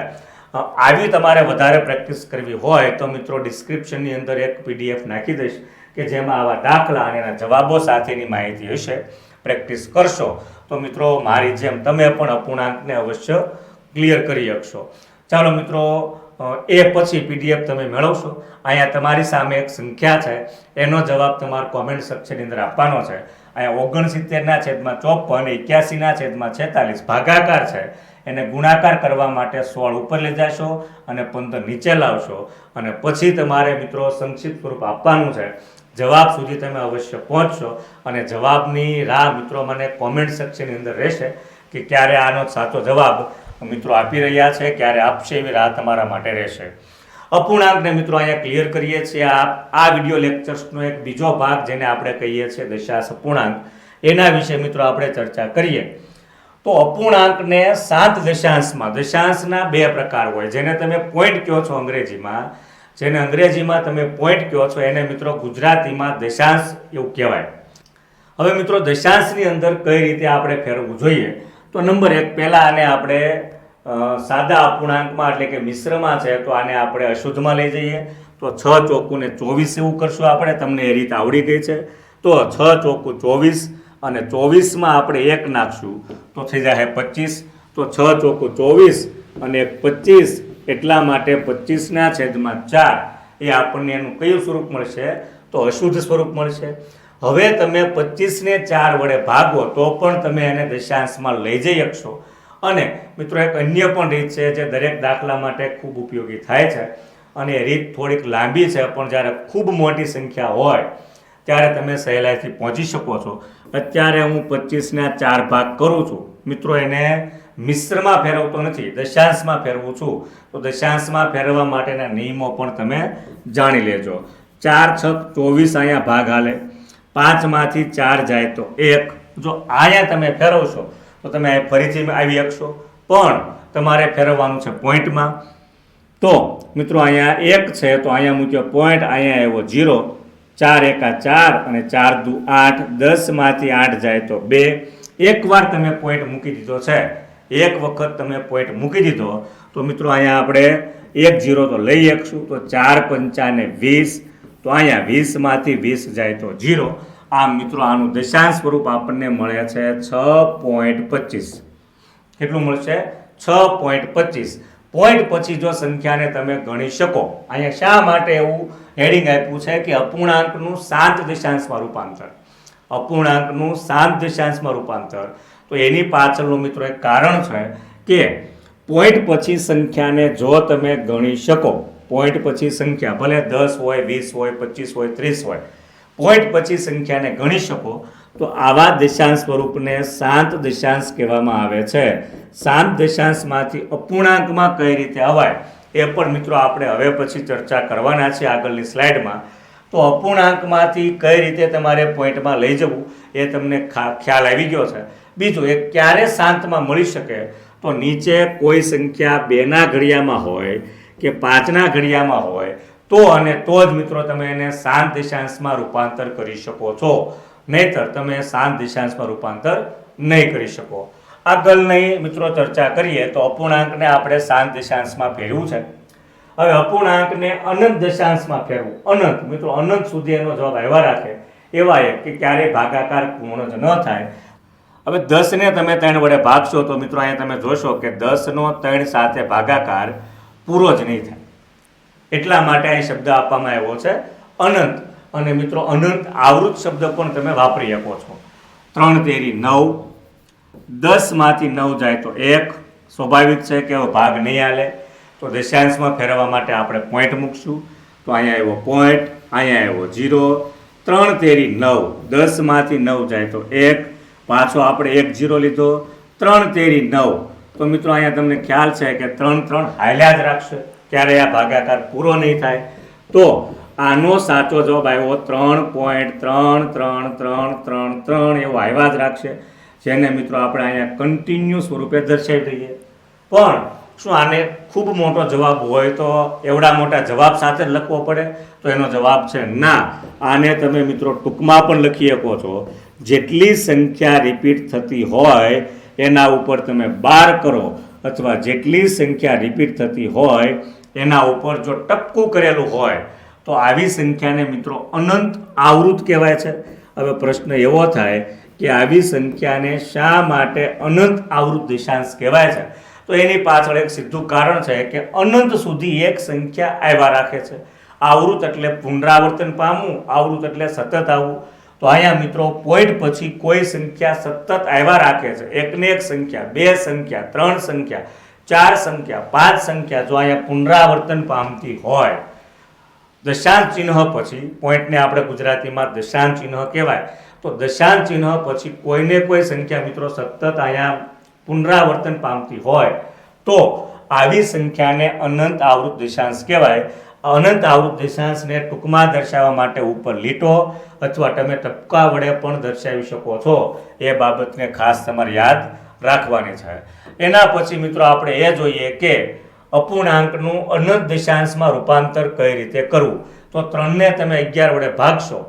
આવી તમારે વધારે પ્રેક્ટિસ કરવી હોય તો મિત્રો ડિસ્ક્રિપ્શનની અંદર એક PDF નાખી દઈશ કે જેમાં આવા દાખલા અને એના જવાબો સાથેની માહિતી હશે. પ્રેક્ટિસ કરશો તો મિત્રો મારી જેમ તમે પણ અપૂર્ણાંકને અવશ્ય ક્લિયર કરી શકશો. ચાલો મિત્રો, એ પછી PDF તમે મેળવશો. અહીંયા તમારી સામે એક સંખ્યા છે, એનો જવાબ તમારે કોમેન્ટ સેક્શનની અંદર આપવાનો છે. અહીંયા 69/54, 81/46 ભાગાકાર છે, એને ગુણાકાર કરવા માટે 16 ઉપર લઈ જશો અને 15 નીચે લાવશો અને પછી તમારે મિત્રો સંક્ષિપ્ત સ્વરૂપ આપવાનું છે. જવાબ સુધી તમે અવશ્ય પહોંચશો અને જવાબની રાહ મિત્રો મને કોમેન્ટ સેક્શનની અંદર રહેશે કે ક્યારે આનો સાચો જવાબ મિત્રો આપી રહ્યા છે, ક્યારે આપશે, એવી રાહ તમારા માટે રહેશે. અપૂર્ણાંકને મિત્રો અહીંયા ક્લિયર કરીએ છીએ. આ વિડીયો લેક્ચર્સનો એક બીજો ભાગ જેને આપણે કહીએ છીએ દશાંશ અપૂર્ણાંક, એના વિશે મિત્રો આપણે ચર્ચા કરીએ. તો અપૂર્ણાંકને 7 દશાંશમાં, દશાંશના 2 પ્રકાર હોય, જેને તમે પોઈન્ટ કહો છો અંગ્રેજીમાં, જેને અંગ્રેજીમાં તમે પોઈન્ટ કહો છો એને મિત્રો ગુજરાતીમાં દશાંશ એવું કહેવાય. હવે મિત્રો દશાંશની અંદર કઈ રીતે આપણે ફેરવવું જોઈએ, તો નંબર 1 પહેલા આને આપણે સાદા અપૂર્ણાંકમાં એટલે કે મિશ્રમાં છે તો આને આપણે અશુદ્ધમાં લઈ જઈએ. તો 6 ચોકું ને 24 એવું કરશું આપણે, તમને એ રીત આવડી ગઈ છે. તો 6 ચોકું 24 અને 24માં આપણે 1 નાખશું તો થઈ જાય 25. તો 6 ચોકું 24 અને 25 એટલા માટે 25/4 એ આપણને એનું કયું સ્વરૂપ મળશે, તો અશુદ્ધ સ્વરૂપ મળશે. હવે તમે 25 ને 4 વડે ભાગો તો પણ તમે એને દશાંશમાં લઈ જઈ શકશો. અને મિત્રો એક અન્ય પણ રીત છે જે દરેક દાખલા માટે ખૂબ ઉપયોગી થાય છે અને એ રીત થોડીક લાંબી છે, પણ જ્યારે ખૂબ મોટી સંખ્યા હોય ત્યારે તમે સહેલાઈથી પહોંચી શકો છો. અત્યારે હું 25/4 ભાગ કરું છું મિત્રો, એને મિશ્રમાં ફેરવતો નથી, દશાંશમાં ફેરવું છું. તો દશાંશમાં ફેરવવા માટેના નિયમો પણ તમે જાણી લેજો. 4 છક 24 અહીંયા ભાગ હાલે, 5માંથી 4 જાય તો 1. જો અહીંયા તમે ફેરવશો તો તમે ફરીથી આવી શકશો, પણ તમારે ફેરવવાનું છે પોઈન્ટમાં. તો મિત્રો અહીંયા 1 છે તો અહીંયા મૂક્યો પોઈન્ટ, અહીંયા આવ્યો 0. 4 એકા 4 અને 4 દુ 8, 10માંથી 8 જાય તો 2. એકવાર તમે પોઈન્ટ મૂકી દીધો છે, એક વખત તમે પોઈન્ટ મૂકી દીધો તો મિત્રો અહીંયા આપણે 1 0 તો લઈ શકશું. તો 4 5 ને 20, તો અહીંયા 20માંથી 20 જાય તો 0. આમ મિત્રો આનું દશાંશ સ્વરૂપ આપણને મળે છે 6.25. કેટલું મળશે? 6.25. પોઈન્ટ પછી જો સંખ્યાને તમે ગણી શકો. અહીંયા શા માટે એવું હેડિંગ આપ્યું છે કે અપૂર્ણાંકનું શાંત દશાંશમાં રૂપાંતર, અપૂર્ણાંકનું શાંત દશાંશમાં રૂપાંતર. તો એની પાછળનું મિત્રો એક કારણ છે કે પોઈન્ટ પછી સંખ્યાને જો તમે ગણી શકો, પોઈન્ટ પછી સંખ્યા ભલે 10 હોય, 20 હોય, 25 હોય, 30 હોય, પોઈન્ટ પછી સંખ્યાને ગણી શકો તો આવા દશાંશ સ્વરૂપને શાંત દશાંશ કહેવામાં આવે છે. શાંત દશાંશમાંથી અપૂર્ણાંકમાં કઈ રીતે અવાય એ પણ મિત્રો આપણે હવે પછી ચર્ચા કરવાના છે આગળની સ્લાઇડમાં. તો અપૂર્ણાંકમાંથી કઈ રીતે તમારે પોઈન્ટમાં લઈ જવું એ તમને ખ્યાલ આવી ગયો છે. બીજું એક ક્યારે શાંતમાં મળી શકે, તો નીચે કોઈ સંખ્યા 2ના ઘડિયામાં હોય કે 5ના ઘડિયામાં હોય તો અને તો જ મિત્રો તમે એને શાંત દશાંશમાં રૂપાંતર કરી શકો છો, નહીતર તમે શાંત દશાંશમાં રૂપાંતર નહીં કરી શકો. આગળની મિત્રો ચર્ચા કરીએ તો અપૂર્ણાંકને આપણે શાંત દશાંશમાં ફેરવું છે. હવે અપૂર્ણાંકને અનંત દશાંશમાં ફેરવું, અનંત મિત્રો અનંત સુધી એનો જવાબ આવ્યા રાખે એવા એક કે ક્યારેય ભાગાકાર પૂર્ણ જ ન થાય. હવે 10 ને તમે 3 વડે ભાગશો તો મિત્રો અહીંયા તમે જોશો કે 10 નો 3 સાથે ભાગાકાર પૂરો જ નહીં થાય. એટલા માટે અહીં શબ્દ આપવામાં આવ્યો છે અનંત, અને મિત્રો અનંત આવૃત શબ્દ પણ તમે વાપરી શકો છો. 3 તેરી 9, 10માંથી 9 જાય તો 1. સ્વાભાવિક છે કે ભાગ નહીં હાલે, તો દશાંશમાં ફેરવવા માટે આપણે પોઈન્ટ મૂકશું. તો અહીંયા આવ્યો પોઈન્ટ, અહીંયા આવ્યો 0. 3 તેરી 9, 10માંથી 9 જાય તો 1. પાછો આપણે 1 0 લીધો. 3 તેરી 9. તો મિત્રો અહીંયા તમને ખ્યાલ છે કે 3 3 હાલ્યા જ રાખશે, ક્યારે આ ભાગાકાર પૂરો નહીં થાય. તો આનો સાચો જવાબ આવ્યો 3.33333 એવો આવ્યા જ રાખશે, જેને મિત્રો આપણે અહીંયા કન્ટિન્યુ સ્વરૂપે દર્શાવી દઈએ. પણ શું આને ખૂબ મોટો જવાબ હોય તો એવડા મોટા જવાબ સાથે જ લખવો પડે? તો એનો જવાબ છે ના. આને તમે મિત્રો ટૂંકમાં પણ લખી શકો છો. જેટલી સંખ્યા રિપીટ થતી હોય એના ઉપર તમે 12 કરો, અથવા જેટલી સંખ્યા રિપીટ થતી હોય એના ઉપર જો ટપકું કરેલું હોય તો આવી સંખ્યાને મિત્રો અનંત આવૃત કહેવાય છે. હવે પ્રશ્ન એવો થાય કે આવી સંખ્યાને શા માટે અનંત આવૃત દશાંશ કહેવાય છે? તો એની પાછળ એક સીધું કારણ છે કે અનંત સુધી એક સંખ્યા આવ્યા રાખે છે. આવૃત એટલે પુનરાવર્તન પામવું, આવૃત એટલે સતત આવવું. તો અહીંયા મિત્રો પોઈન્ટ પછી કોઈ સંખ્યા સતત આવ્યા રાખે છે. એકને એક સંખ્યા, 2 સંખ્યા, 3 સંખ્યા, 4 સંખ્યા, 5 સંખ્યા જો અહીંયા પુનરાવર્તન પામતી હોય, દશાંશ ચિહ્ન પછી, પોઈન્ટને આપણે ગુજરાતીમાં દશાંશ ચિહ્ન કહેવાય, તો દશાંશ ચિહ્ન પછી કોઈને કોઈ સંખ્યા મિત્રો સતત અહીંયા પુનરાવર્તન પામતી હોય તો આવી સંખ્યાને અનંત આવૃત દશાંશ કહેવાય. અનંત આવૃત દશાંશને ટૂંકમાં દર્શાવવા માટે ઉપર લીટો અથવા તમે ટપકા વડે પણ દર્શાવી શકો છો. એ બાબતને ખાસ તમારે યાદ રાખવાની છે. એના પછી મિત્રો આપણે એ જોઈએ કે અપૂર્ણાંકનું અનંત દશાંશમાં રૂપાંતર કઈ રીતે કરવું. તો 3ને તમે 11 વડે ભાગશો,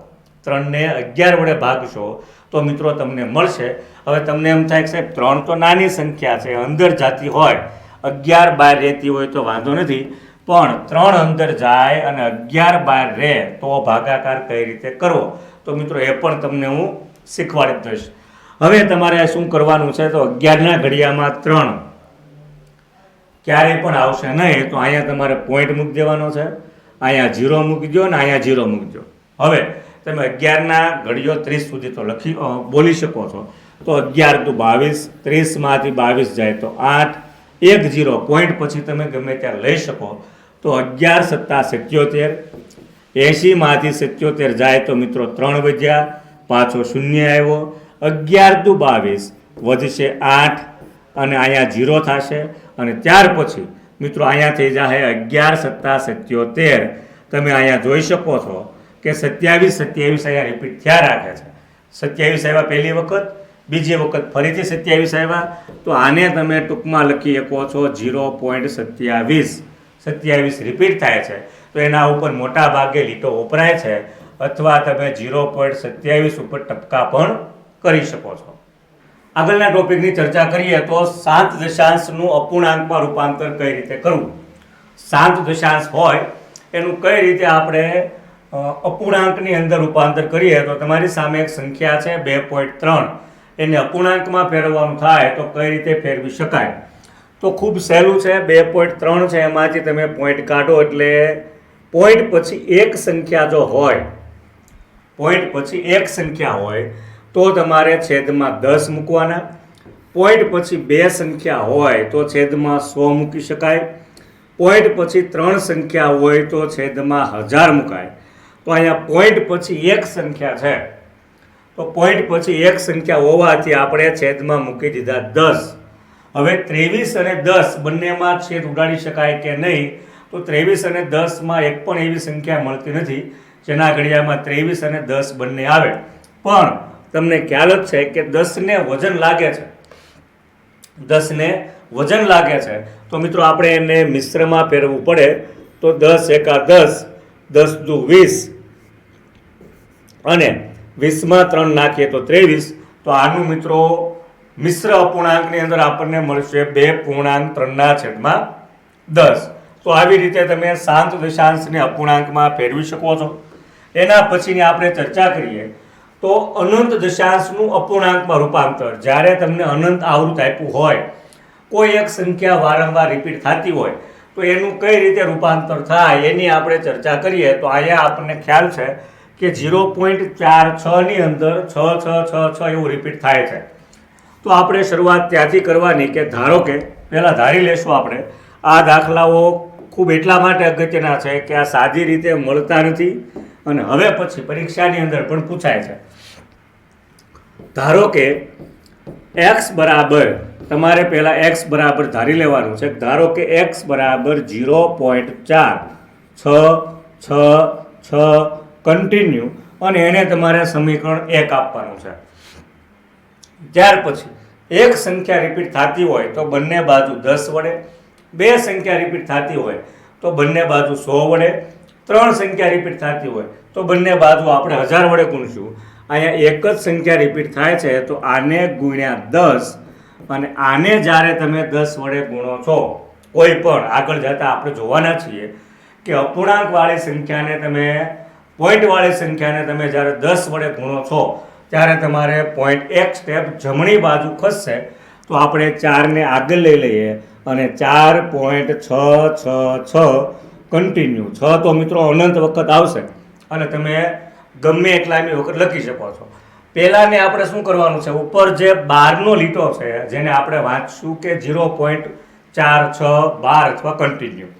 3ને 11 વડે ભાગશો તો મિત્રો તમને મળશે. હવે તમને એમ થાય કે સાહેબ 3 તો નાની સંખ્યા છે, અંદર જાતી હોય, 11 બહાર રહેતી હોય તો વાંધો નથી, પણ 3 અંદર જાય અને 11 બહાર રહે તો ભાગાકાર કઈ રીતે કરવો, તો મિત્રો એ પણ તમને હું શીખવાડી દઈશ. હવે તમારે શું કરવાનું છે, તો 11ના ઘડિયામાં 3 ક્યારેય પણ આવશે નહીં, તો અહીંયા તમારે પોઈન્ટ મૂકી દેવાનો છે. અહીંયા 0 મૂકી દો અને અહીંયા 0 મૂકી દો. હવે તમે 11ના ઘડિયો 30 સુધી તો બોલી શકો છો. તો 11 × 22, 30માંથી 22 જાય તો 8, 1 0 પોઈન્ટ પછી તમે ગમે ત્યારે લઈ શકો. તો 11 × 7 = 77, 80માંથી 77 જાય તો મિત્રો 3 વધ્યા, પાછો 0 આવ્યો. 11 × 22 વધશે 8 અને અહીંયા 0 થશે, અને ત્યાર પછી મિત્રો અહીંયા થઈ જાય 11 × 7 = 77. તમે અહીંયા જોઈ શકો છો કે 27 અહીંયા રિપીટ થયા રાખે છે. 27 આવ્યા પહેલી વખત, બીજી વખત ફરીથી 27 આવ્યા. તો આને તમે ટૂંકમાં લખી શકો છો 0.27. 27 રિપીટ થાય છે તો એના ઉપર મોટા ભાગે લીટો વપરાય છે, અથવા તમે 0.27 ઉપર ટપકા પણ કરી શકો છો. આગળના ટોપિકની ચર્ચા કરીએ તો શાંત દશાંશનું અપૂર્ણાંકમાં રૂપાંતર કઈ રીતે કરવું. શાંત દશાંશ હોય એનું કઈ રીતે આપણે અપૂર્ણાંકની અંદર રૂપાંતર કરીએ, તો તમારી સામે એક સંખ્યા છે 2.3, એને અપૂર્ણાંકમાં ફેરવવાનું થાય તો કઈ રીતે ફેરવી શકાય. તો ખૂબ સહેલું છે. 2.3 છે, એમાંથી તમે પોઈન્ટ કાઢો, એટલે પોઈન્ટ પછી એક સંખ્યા જો હોય, પોઈન્ટ પછી એક સંખ્યા હોય તો તમારે છેદમાં 10 મૂકવાના. પોઈન્ટ પછી 2 સંખ્યા હોય તો છેદમાં 100 મૂકી શકાય. પોઈન્ટ પછી 3 સંખ્યા હોય તો છેદમાં 1000 મુકાય. તો અહીંયા પોઈન્ટ પછી એક સંખ્યા છે, તો પોઈન્ટ પછી એક સંખ્યા હોવાથી આપણે છેદમાં મૂકી દીધા 10. હવે 23 અને 10 બંનેમાં છેદ ઉડાડી શકાય કે નહીં, તો 23 અને 10માં એક પણ એવી સંખ્યા મળતી નથી જેના ઘડિયામાં 23 અને 10 બંને આવે. પણ તમને ખ્યાલ જ છે કે 10ને વજન લાગે છે, 10ને વજન લાગે છે, તો મિત્રો આપણે એને મિશ્રમાં ફેરવવું પડે. તો 10 × 10, 10 × 20 અને 20માં 3 નાખીએ તો 23. તો આનું મિત્રો મિશ્ર અપૂર્ણાંકની અંદર આપણને મળશે 2.3/10. તો આવી રીતે તમે શાંત દશાંશને અપૂર્ણાંકમાં ફેરવી શકો છો. એના પછીની આપણે ચર્ચા કરીએ તો અનંત દશાંશનું અપૂર્ણાંકમાં રૂપાંતર. જ્યારે તમને અનંત આવૃત આપ્યું હોય, કોઈ એક સંખ્યા વારંવાર રિપીટ થતી હોય, તો તો એનું કઈ રીતે રૂપાંતર થાય એની આપણે ચર્ચા કરીએ. તો અહીંયા આપણને ખ્યાલ છે કે 0.46 અંદર 6 એવું રિપીટ થાય છે. તો આપણે શરૂઆત ત્યાંથી કરવાની કે ધારો કે પહેલાં ધારી લેશું આપણે આ દાખલાઓ ખૂબ એટલા માટે અગત્યના છે કે આ સાદી રીતે મળતા નથી અને હવે પછી પરીક્ષાની અંદર પણ પૂછાય છે. ધારો કે x બરાબર, તમારે પહેલાં x બરાબર ધારી લેવાનું છે. ધારો કે x બરાબર 0.4 કન્ટિન્યુ અને એને તમારે સમીકરણ 1 આપવાનું છે. ત્યાર પછી એક સંખ્યા રિપીટ થતી હોય તો બંને બાજુ 10 વડે, બે સંખ્યા રિપીટ થતી હોય તો બંને બાજુ 100 વડે, ત્રણ સંખ્યા રિપીટ થતી હોય તો બંને બાજુ આપણે 1000 વડે ગુણશું. અહીંયા એક જ સંખ્યા રિપીટ થાય છે તો આને ગુણ્યા 10 અને આને જ્યારે તમે 10 વડે ગુણો છો, કોઈ પણ આગળ જતાં આપણે જોવાના છીએ કે અપૂર્ણાંકવાળી સંખ્યાને તમે પોઈન્ટવાળી સંખ્યાને તમે જ્યારે 10 વડે ગુણો છો ત્યારે તમારે પોઈન્ટ એક સ્ટેપ જમણી બાજુ ખસશે. તો આપણે 4ને આગળ લઈ લઈએ અને 4.666 કન્ટિન્યુ. 6 તો મિત્રો અનંત વખત આવશે અને તમે ગમે એટલાની વખત લખી શકો છો. પહેલાંને આપણે શું કરવાનું છે, ઉપર જે 12નો લીટો છે જેને આપણે વાંચશું કે 0.4612 અથવા કન્ટિન્યુ,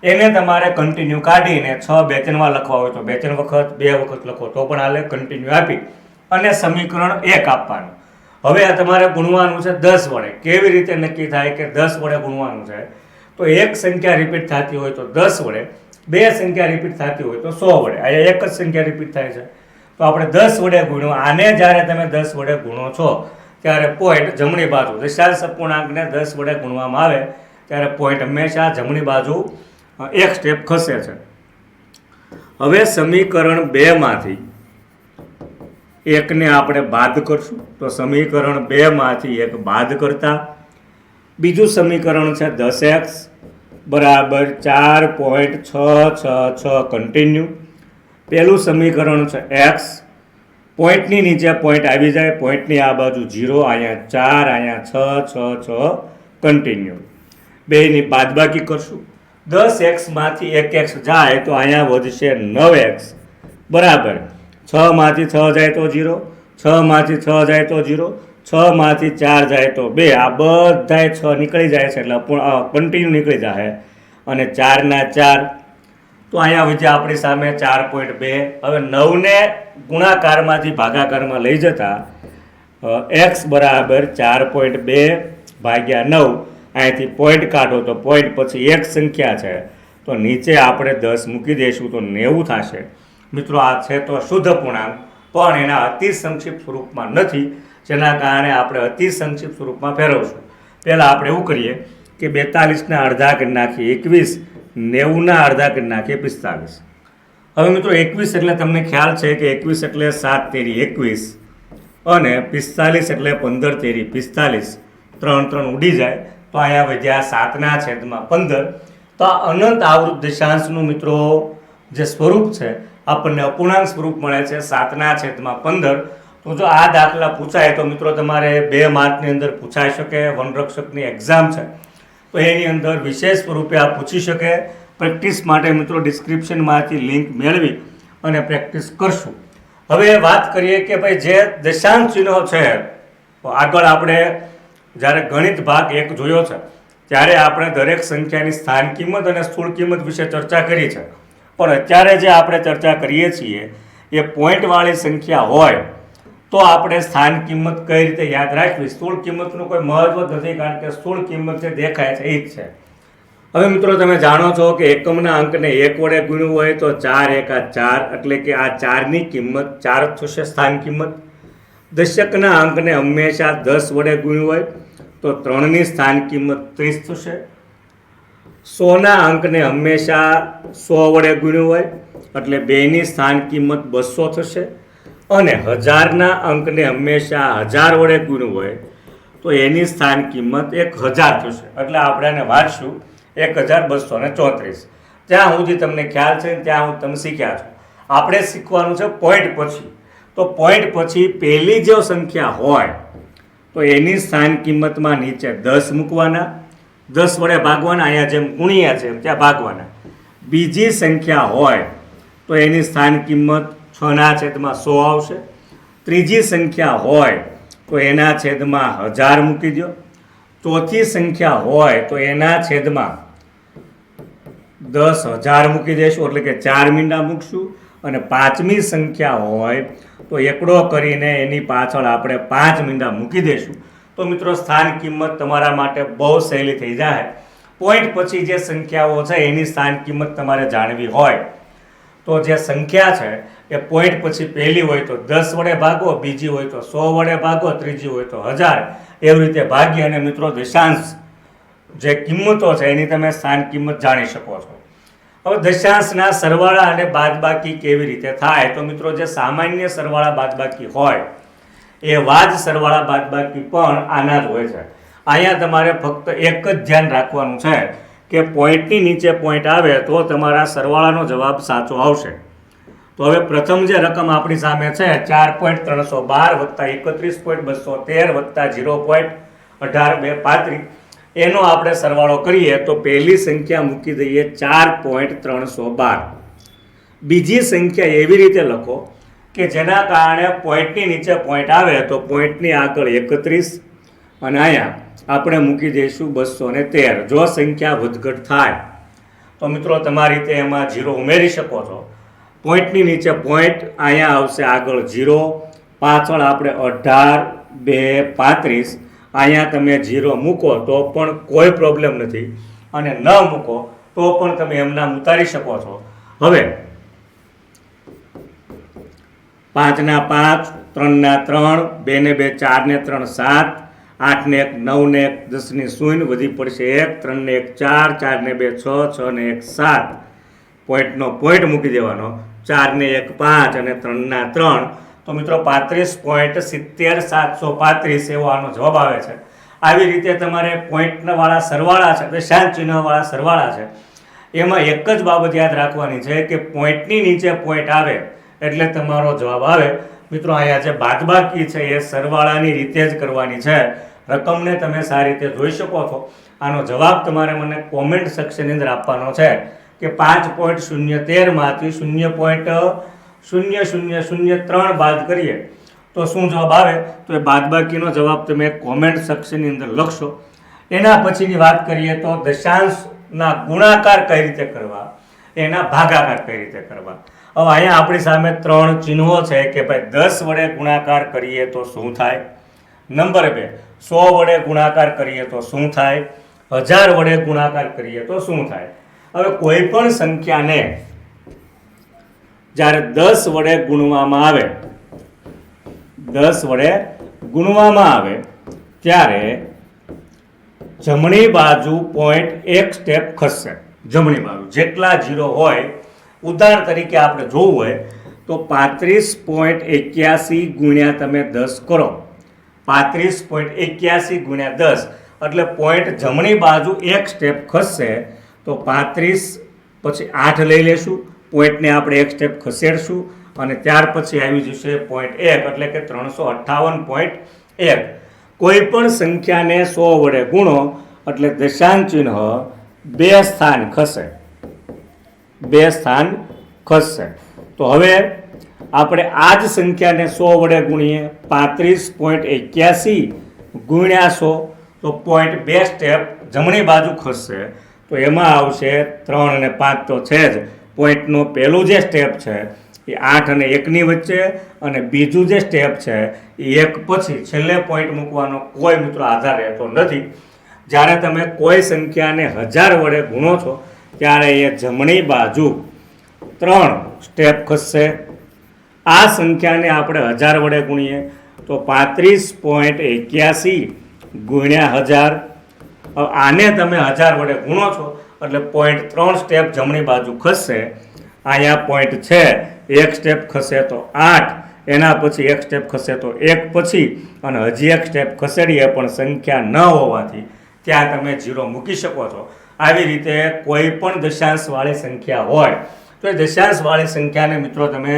એને તમારે કન્ટિન્યુ કાઢીને 6 બે ત્રણમાં લખવા હોય તો 2-3 વખત, 2 વખત લખો તો પણ હાલે. કન્ટિન્યુ આપી અને સમીકરણ 1 આપવાનું. હવે આ તમારે ગુણવાનું છે 10 વડે. કેવી રીતે નક્કી થાય કે 10 વડે ગુણવાનું છે? તો એક સંખ્યા રિપીટ થતી હોય તો 10 વડે, બે સંખ્યા રિપીટ થતી હોય તો 100 વડે. અહીંયા એક જ સંખ્યા રિપીટ થાય છે તો આપણે 10 વડે ગુણ્યું. આને જ્યારે તમે 10 વડે ગુણો છો ત્યારે પોઈન્ટ જમણી બાજુ, દશાંશ અપૂર્ણાંકને 10 વડે ગુણવામાં આવે ત્યારે પોઈન્ટ હંમેશા જમણી બાજુ એક સ્ટેપ ખસે છે. હવે સમીકરણ 2 માંથી એકને આપણે બાદ કરશું. તો સમીકરણ 2 માંથી એક બાદ કરતા બીજું સમીકરણ છે 10x બરાબર 4.666 કન્ટિન્યુ. પહેલું સમીકરણ છે x, પોઈન્ટની નીચે પોઈન્ટ આવી જાય, પોઈન્ટની આ બાજુ 0, અહીંયા 4, અહીંયા 6 કન્ટિન્યુ. બેની બાદબાકી કરશું. 10x માંથી 1x જાય તો અહીંયા વધશે 9x બરાબર 6 માંથી 6 જાય તો 0, 6 માંથી 6 જાય તો 0, 6 માંથી 4 જાય તો 2. આ બધાય 6 નીકળી જાય છે એટલે કન્ટિન્યુ નીકળી જાય અને 4 ના 4 તો અહીંયા વધ્યા આપણી સામે 4.2. હવે 9ને ગુણાકારમાંથી ભાગાકારમાં લઈ જતા x બરાબર 4.2 ભાગ્યા 9. અહીંથી પોઈન્ટ કાઢો તો પોઈન્ટ પછી એક સંખ્યા છે તો નીચે આપણે 10 મૂકી દઈશું તો 90 થશે. મિત્રો આ છે તો શુદ્ધ પૂર્ણાંક પણ એના અતિ સંક્ષિપ્ત સ્વરૂપમાં નથી, જેના કારણે આપણે અતિ સંક્ષિપ્ત સ્વરૂપમાં ફેરવશું. પહેલાં આપણે એવું કરીએ કે 42ના અડધા કરી નાખીએ 21, 90ના અડધા કરી નાખીએ 45. હવે મિત્રો 21 એટલે તમને ખ્યાલ છે કે 21 એટલે 7 તેરી 21 અને 45 એટલે 15 તેરી 45. 3 ઉડી જાય તો અહીંયા વધ્યા 7/15. તો આ અનંત આવૃત દશાંશનું મિત્રો જે સ્વરૂપ છે આપણને અપૂર્ણાંક સ્વરૂપ મળે છે 7/15. તો જો આ દાખલા પૂછાય તો મિત્રો તમારે 2 માર્કની અંદર પૂછાઈ શકે. વનરક્ષકની એક્ઝામ છે તો એની અંદર વિશેષ સ્વરૂપે આ પૂછી શકે. પ્રેક્ટિસ માટે મિત્રો ડિસ્ક્રિપ્શનમાંથી લિંક મેળવી અને પ્રેક્ટિસ કરશું. હવે વાત કરીએ કે ભાઈ જે દશાંશ ચિહ્નો છે, આગળ આપણે જ્યારે ગણિત ભાગ 1 જોયો છે ત્યારે આપણે દરેક સંખ્યાની સ્થાન કિંમત અને સ્થૂળ કિંમત વિશે ચર્ચા કરી છે. પણ અત્યારે જે આપણે ચર્ચા કરીએ છીએ એ પોઈન્ટવાળી સંખ્યા હોય તો આપણે સ્થાન કિંમત કઈ રીતે યાદ રાખવી. સ્થૂળ કિંમતનું કોઈ મહત્વ નથી, કારણ કે સ્થૂળ કિંમત જે દેખાય છે એ જ છે. હવે મિત્રો તમે જાણો છો કે એકમના અંકને 1 વડે ગુણ્યું હોય તો 4 × 4 એટલે કે આ 4ની કિંમત 4 જ થશે સ્થાન કિંમત. દશકના અંકને હંમેશા 10 વડે ગુણ્યું હોય તો 3ની સ્થાન કિંમત 30 થશે. 100ના અંકને હંમેશા 100 વડે ગુણ્યું હોય એટલે 2ની સ્થાન કિંમત 200 થશે. અને 1000ના અંકને હંમેશા 1000 વડે ગુણ્યું હોય તો એની સ્થાન કિંમત 1000 થશે. એટલે આપણે એને વાંચશું 1234. ત્યાં સુધી તમને ખ્યાલ છે, ત્યાં હું તમે શીખ્યા છો. આપણે શીખવાનું છે પોઈન્ટ પછી. તો પોઈન્ટ પછી પહેલી જો સંખ્યા હોય તો એની સ્થાન કિંમતમાં નીચે 10 મૂકવાના 10 વડે ભાગવાના, અહીંયા જેમ ગુણ્યા છે ત્યાં ભાગવાના. બીજી સંખ્યા હોય તો એની સ્થાન કિંમત 6/100 આવશે. ત્રીજી સંખ્યા હોય તો એના છેદમાં 1000 મૂકી દો. ચોથી સંખ્યા હોય તો એના છેદમાં 10,000 મૂકી દઈશું, એટલે કે 4 મીંડા મૂકશું. અને પાંચમી સંખ્યા હોય તો એકડો કરીને એની પાછળ આપણે 5 મીંડા મૂકી દઈશું. તો મિત્રો સ્થાન કિંમત તમારા માટે બહુ સહેલી થઈ જાય. પોઈન્ટ પછી જે સંખ્યાઓ છે એની સ્થાન કિંમત તમારે જાણવી હોય તો જે સંખ્યા છે એ પોઈન્ટ પછી પહેલી હોય તો 10 વડે ભાગો, બીજી હોય તો 100 વડે ભાગો, ત્રીજી હોય તો 1000, એવી રીતે ભાગી અને મિત્રો દશાંશ જે કિંમતો છે એની તમે સ્થાન કિંમત જાણી શકો છો. હવે દશાંશના સરવાળા અને બાદબાકી કેવી રીતે થાય? તો મિત્રો જે સામાન્ય સરવાળા બાદબાકી હોય એવા જ સરવાળા બાદબાકી પણ આના જ હોય છે. અહીંયા તમારે ફક્ત એક જ ધ્યાન રાખવાનું છે કે પોઈન્ટની નીચે પોઈન્ટ આવે તો તમારા સરવાળાનો જવાબ સાચો આવશે. તો હવે પ્રથમ જે રકમ આપણી સામે છે 4.312 + 31.213 + 0.18,235, એનો આપણે સરવાળો કરીએ તો પહેલી સંખ્યા મૂકી દઈએ 4.312. બીજી સંખ્યા એવી રીતે લખો કે જેના કારણે પોઈન્ટની નીચે પોઈન્ટ આવે તો પોઈન્ટની આગળ 31 અને અહીંયા આપણે મૂકી દઈશું 213. જો સંખ્યા વધઘટ થાય તો મિત્રો તમારી રીતે એમાં 0 ઉમેરી શકો છો. પોઈન્ટની નીચે પોઈન્ટ, અહીંયા આવશે આગળ 0, પાછળ આપણે 18, 2, 35, અહીંયા તમે 0 મૂકો તો પણ કોઈ પ્રોબ્લેમ નથી, અને ન મૂકો તો પણ તમે એમના ઉતારી શકો છો. હવે 5 ના 5, 3 ના 3, 2 ને 2, 4 ને 3, 7, 8 ને 1, 9 ને 1, 10 ની 0, વધી પડશે 1, 3 ને 1, 4, 4 ને 2, 6, 6 ને 1, 7, પોઈન્ટનો પોઈન્ટ મૂકી દેવાનો, 4 ને 1, 5 અને 3 ના 3. તો મિત્રો 35.70735 એવો આનો જવાબ આવે છે. આવી રીતે તમારે પોઈન્ટવાળા સરવાળા છે, દશાંશ ચિહ્નવાળા સરવાળા છે, એમાં એક જ બાબત યાદ રાખવાની છે કે પોઈન્ટની નીચે પોઈન્ટ આવે એટલે તમારો જવાબ આવે. મિત્રો અહીંયા જે બાદબાકી છે એ સરવાળાની રીતે જ કરવાની છે. રકમને તમે સારી રીતે જોઈ શકો છો. આનો જવાબ તમારે મને કોમેન્ટ સેક્શનની અંદર આપવાનો છે કે 5.013 માંથી 0.0003 બાદ કરીએ તો શું જવાબ આવે. તો એ બાદબાકીનો જવાબ તમે કોમેન્ટ સેક્શનની અંદર લખશો. એના પછીની વાત કરીએ તો દશાંશના ગુણાકાર કઈ રીતે કરવા, એના ભાગાકાર કઈ રીતે કરવા. હવે અહીંયા આપણી સામે 3 ચિહ્નો છે કે ભાઈ 10 વડે ગુણાકાર કરીએ તો શું થાય, નંબર 2 100 વડે ગુણાકાર કરીએ તો શું થાય, 1000 વડે ગુણાકાર કરીએ તો શું થાય. હવે કોઈ પણ સંખ્યાને જ્યારે 10 વડે ગુણવામાં આવે, 10 વડે ગુણવામાં આવે ત્યારે જમણી બાજુ પોઈન્ટ એક સ્ટેપ ખસશે. જમણી બાજુ જેટલા 0 હોય, ઉદાહરણ તરીકે આપણે જોવું હોય તો 35.81 ગુણ્યા તમે 10 કરો, 35.81 ગુણ્યા 10 એટલે પોઈન્ટ જમણી બાજુ એક સ્ટેપ ખસશે. તો 35 પછી 8 લઈ લેશું, પોઈન્ટને આપણે એક સ્ટેપ ખસેડશું અને ત્યાર પછી આવી જશે પોઈન્ટ 1 એટલે કે 358.1. કોઈ પણ સંખ્યાને 100 વડે ગુણો એટલે દશાંશ ચિહ્ન 2 સ્થાન ખસે, 2 સ્થાન ખસશે. તો હવે આપણે આ જ સંખ્યાને 100 વડે ગુણીએ, 35.81 ગુણ્યા 100 તો પોઈન્ટ 2 સ્ટેપ જમણી બાજુ ખસશે. તો એમાં આવશે 3 અને 5 તો છે જ. પોઈન્ટનો પહેલું જે સ્ટેપ છે એ 8 અને 1ની વચ્ચે, અને બીજું જે સ્ટેપ છે એ 1 પછી છેલ્લે પોઈન્ટ મૂકવાનો કોઈ મિત્રો આધાર રહેતો નથી. જ્યારે તમે કોઈ સંખ્યાને 1000 વડે ગુણો છો ત્યારે એ જમણી બાજુ 3 સ્ટેપ ખસશે. આ સંખ્યાને આપણે 1000 વડે ગુણીએ તો 35.81 ગુણ્યા 1000. આને તમે 1000 વડે ગુણો છો એટલે પોઈન્ટ 3 સ્ટેપ જમણી બાજુ ખસશે. અહીંયા પોઈન્ટ છે, એક સ્ટેપ ખસે તો 8, એના પછી એક સ્ટેપ ખસે તો 1 પછી, અને હજી એક સ્ટેપ ખસેડીએ પણ સંખ્યા ન હોવાથી ત્યાં તમે 0 મૂકી શકો છો. આવી રીતે કોઈ પણ દશાંશવાળી સંખ્યા હોય તો એ દશાંશવાળી સંખ્યાને મિત્રો તમે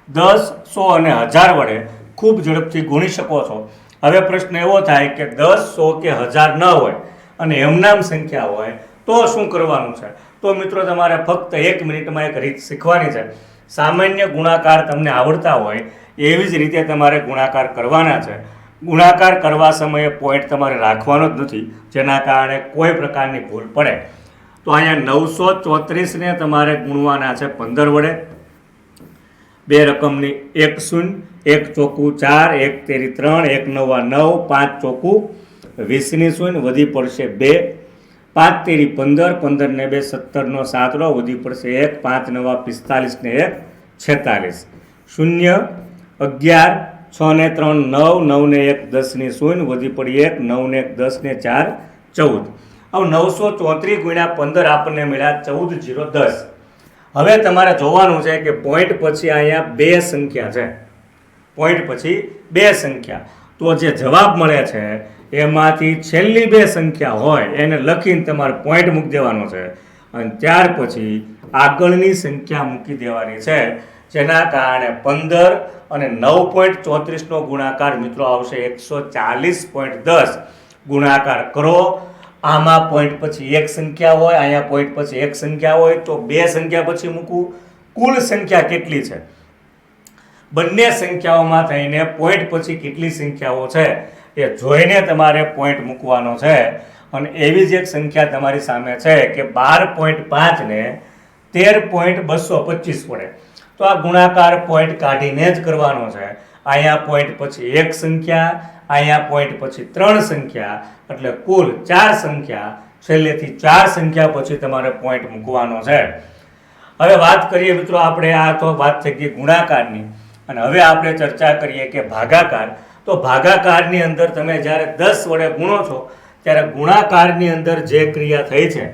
10, 100 અને 1000 વડે ખૂબ ઝડપથી ગુણી શકો છો. હવે પ્રશ્ન એવો થાય કે 10, 100 કે 1000 ન હોય અને એમનામ સંખ્યા હોય તો શું કરવાનું છે? તો મિત્રો તમારે ફક્ત 1 મિનિટમાં એક રીત શીખવાની છે. સામાન્ય ગુણાકાર તમને આવડતા હોય એવી જ રીતે તમારે ગુણાકાર કરવાના છે. ગુણાકાર કરવા સમયે પોઈન્ટ તમારે રાખવાનો જ નથી, જેના કારણે કોઈ પ્રકારની ભૂલ પડે. તો અહીંયા 934ને તમારે ગુણવાના છે 15 વડે. બે રકમની 1 0, 1 ચોકું 4, 1 તેરી 3, 1 નવા 9, 5 ચોકું 20 ની શૂન્ય, વધી પડશે 2, 5 તેરી 15, 15 ને 2 17 નો 7 રો, વધી પડશે 1, 5 નવા 45 ને 1 46, 0 11, 6 ને 3 9, 9 ને 1 10 ની શૂન્ય, વધી પડી 1, 9 ને 1 10 ને 4 14. હવે 934 ગુણ્યા 15 આપણને મળ્યા 14010. હવે તમારે જોવાનું છે કે પોઈન્ટ પછી અહીંયા બે સંખ્યા છે. પોઈન્ટ પછી બે સંખ્યા, તો જે જવાબ મળે છે એમાંથી છેલ્લી બે સંખ્યા હોય એને લખીને તમારે પોઈન્ટ મૂકી દેવાનો છે, અને ત્યાર પછી આગળની સંખ્યા મૂકી દેવાની છે, જેના કારણે 15 અને 9.34 નો ગુણાકાર મિત્રો આવશે 140.10. ગુણાકાર કરો. આમાં પોઈન્ટ પછી એક સંખ્યા હોય, અહીંયા પોઈન્ટ પછી એક સંખ્યા હોય, તો બે સંખ્યા પછી મૂકવું. કુલ સંખ્યા કેટલી છે? બંને સંખ્યાઓમાં થઈને પોઈન્ટ પછી કેટલી સંખ્યાઓ છે એ જોઈને તમારે પોઈન્ટ મૂકવાનો છે. અને એવી જ એક સંખ્યા તમારી સામે છે કે 12.5 ને 13.225 પડે, તો આ ગુણાકાર પોઈન્ટ કાઢીને જ કરવાનો છે. અહીંયા પોઈન્ટ પછી એક સંખ્યા, અહીંયા પોઈન્ટ પછી 3 સંખ્યા, એટલે કુલ 4 સંખ્યા. છેલ્લેથી 4 સંખ્યા પછી તમારે પોઈન્ટ મૂકવાનો છે. હવે વાત કરીએ મિત્રો આપણે, આ તો વાત થઈ ગઈ ગુણાકારની, અને હવે આપણે ચર્ચા કરીએ કે ભાગાકાર. તો ભાગાકારની અંદર તમે જ્યારે 10 વડે ગુણો છો ત્યારે ગુણાકારની અંદર જે ક્રિયા થઈ છે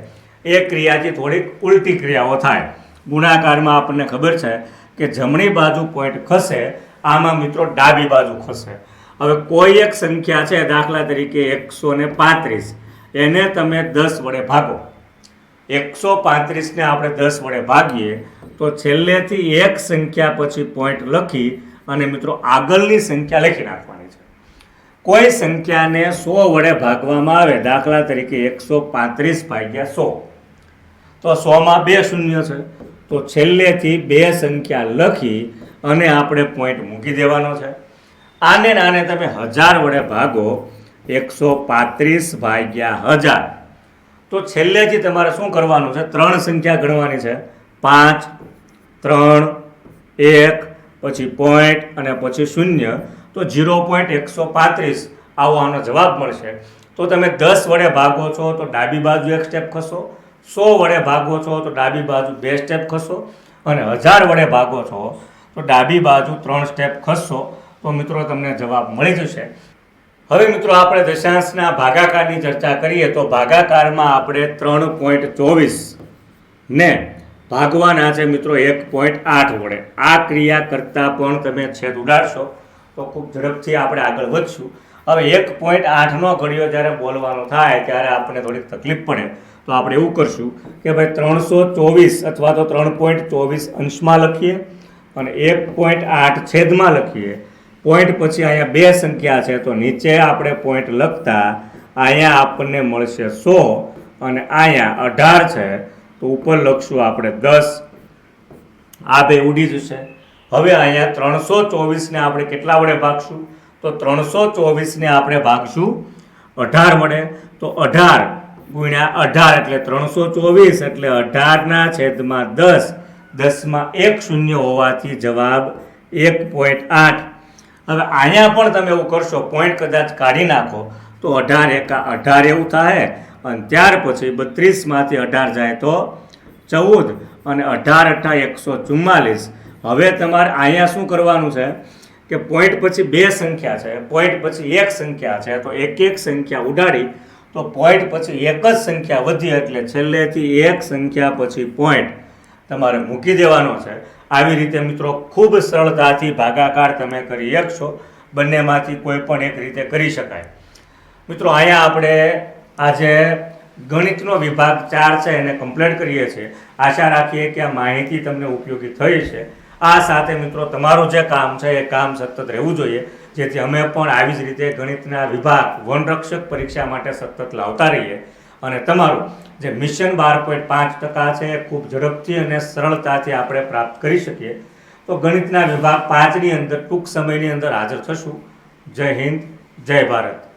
એ ક્રિયાથી થોડીક ઉલટી ક્રિયાઓ થાય. ગુણાકારમાં આપણને ખબર છે કે જમણી બાજુ પોઈન્ટ ખસે, આમાં મિત્રો ડાબી બાજુ ખસે. હવે કોઈ એક સંખ્યા છે, દાખલા તરીકે 135, એને તમે 10 વડે ભાગો. 135 ને આપણે 10 વડે ભાગીએ તો છેલ્લેથી એક સંખ્યા પછી પોઈન્ટ લખી અને મિત્રો આગળની સંખ્યા લખી નાખવાની છે. કોઈ સંખ્યાને 100 વડે ભાગવામાં આવે, દાખલા તરીકે 135 ભાગ્યા 100, તો 100 માં 2 શૂન્ય છે, તો છેલ્લેથી બે સંખ્યા લખી અને આપણે પોઈન્ટ મૂકી દેવાનો છે. આને નાને તમે 1000 વડે ભાગો, 135 ભાગ્યા 1000, તો છેલ્લેથી તમારે શું કરવાનું છે? 3 સંખ્યા ગણવાની છે. 5, 3, 1, પછી પોઈન્ટ અને પછી શૂન્ય, તો 0.135 આવો આનો જવાબ મળશે. તો તમે 10 વડે ભાગો છો તો ડાબી બાજુ એક સ્ટેપ ખસો, 100 વડે ભાગો છો તો ડાબી બાજુ 2 સ્ટેપ ખસો, અને 1000 વડે ભાગો છો તો ડાબી બાજુ 3 સ્ટેપ ખસશો, તો મિત્રો તમને જવાબ મળી જશે. હવે મિત્રો આપણે દશાંશના ભાગાકારની ચર્ચા કરીએ તો ભાગાકારમાં આપણે 3.24 ને ભાગવાના છે મિત્રો 1.8 વડે. આ ક્રિયા કરતાં પણ તમે છેદ ઉડાડશો તો ખૂબ ઝડપથી આપણે આગળ વધશું. હવે 1.8 નો ઘડિયો જ્યારે બોલવાનો થાય ત્યારે આપણને થોડીક તકલીફ પડે, તો આપણે એવું કરશું કે ભાઈ 324 અથવા તો 3.24 અંશમાં લખીએ અને 1.8 છેદમાં લખીએ. પોઈન્ટ પછી અહીંયા બે સંખ્યા છે તો નીચે આપણે પોઈન્ટ લખતા અહીંયા આપણને મળશે 100 અને અહીંયા 18 છે તો ઉપર લખશું આપણે 10. આ બે ઉડી જશે. હવે અહીંયા 324 ને આપણે કેટલા વડે ભાગશું? તો 324 ને આપણે ભાગશું 18 વડે. તો 18 ગુણ્યા 18 એટલે 324, એટલે 18 ના છેદમાં 10, 10 માં 1 શૂન્ય હોવાથી જવાબ 1.8. હવે અહીંયા પણ તમે એવું કરશો, પોઈન્ટ કદાચ કાઢી નાખો તો 18 એકા 18 એવું થાય, અને ત્યાર પછી 32 માંથી 18 જાય તો 14, અને 18 અઠા 144. હવે તમારે અહીંયા શું કરવાનું છે કે પોઈન્ટ પછી બે સંખ્યા છે, પોઈન્ટ પછી એક સંખ્યા છે, તો એક એક સંખ્યા ઉડાડી તો પોઈન્ટ પછી એક જ સંખ્યા વધી, એટલે છેલ્લેથી એક સંખ્યા પછી પોઈન્ટ તમારે મૂકી દેવાનો છે. આવી રીતે મિત્રો ખૂબ સરળતાથી ભાગાકાર તમે કરી શકશો. બંનેમાંથી કોઈ પણ એક રીતે કરી શકાય. મિત્રો અહીંયા આપણે આજે ગણિતનો વિભાગ 4 છે એને કમ્પ્લીટ કરીએ છીએ. આશા રાખીએ કે આ માહિતી તમને ઉપયોગી થઈ છે. આ સાથે મિત્રો તમારું જે કામ છે એ કામ સતત રહેવું જોઈએ, જેથી અમે પણ આવી જ રીતે ગણિતના વિભાગ વનરક્ષક પરીક્ષા માટે સતત લાવતા રહીએ. અને તમારું જે મિશન 12.5% છે એ ખૂબ ઝડપથી અને સરળતાથી આપણે પ્રાપ્ત કરી શકીએ. તો ગણિતના વિભાગ 5ની અંદર ટૂંક સમયની અંદર હાજર થશું. જય હિન્દ, જય ભારત.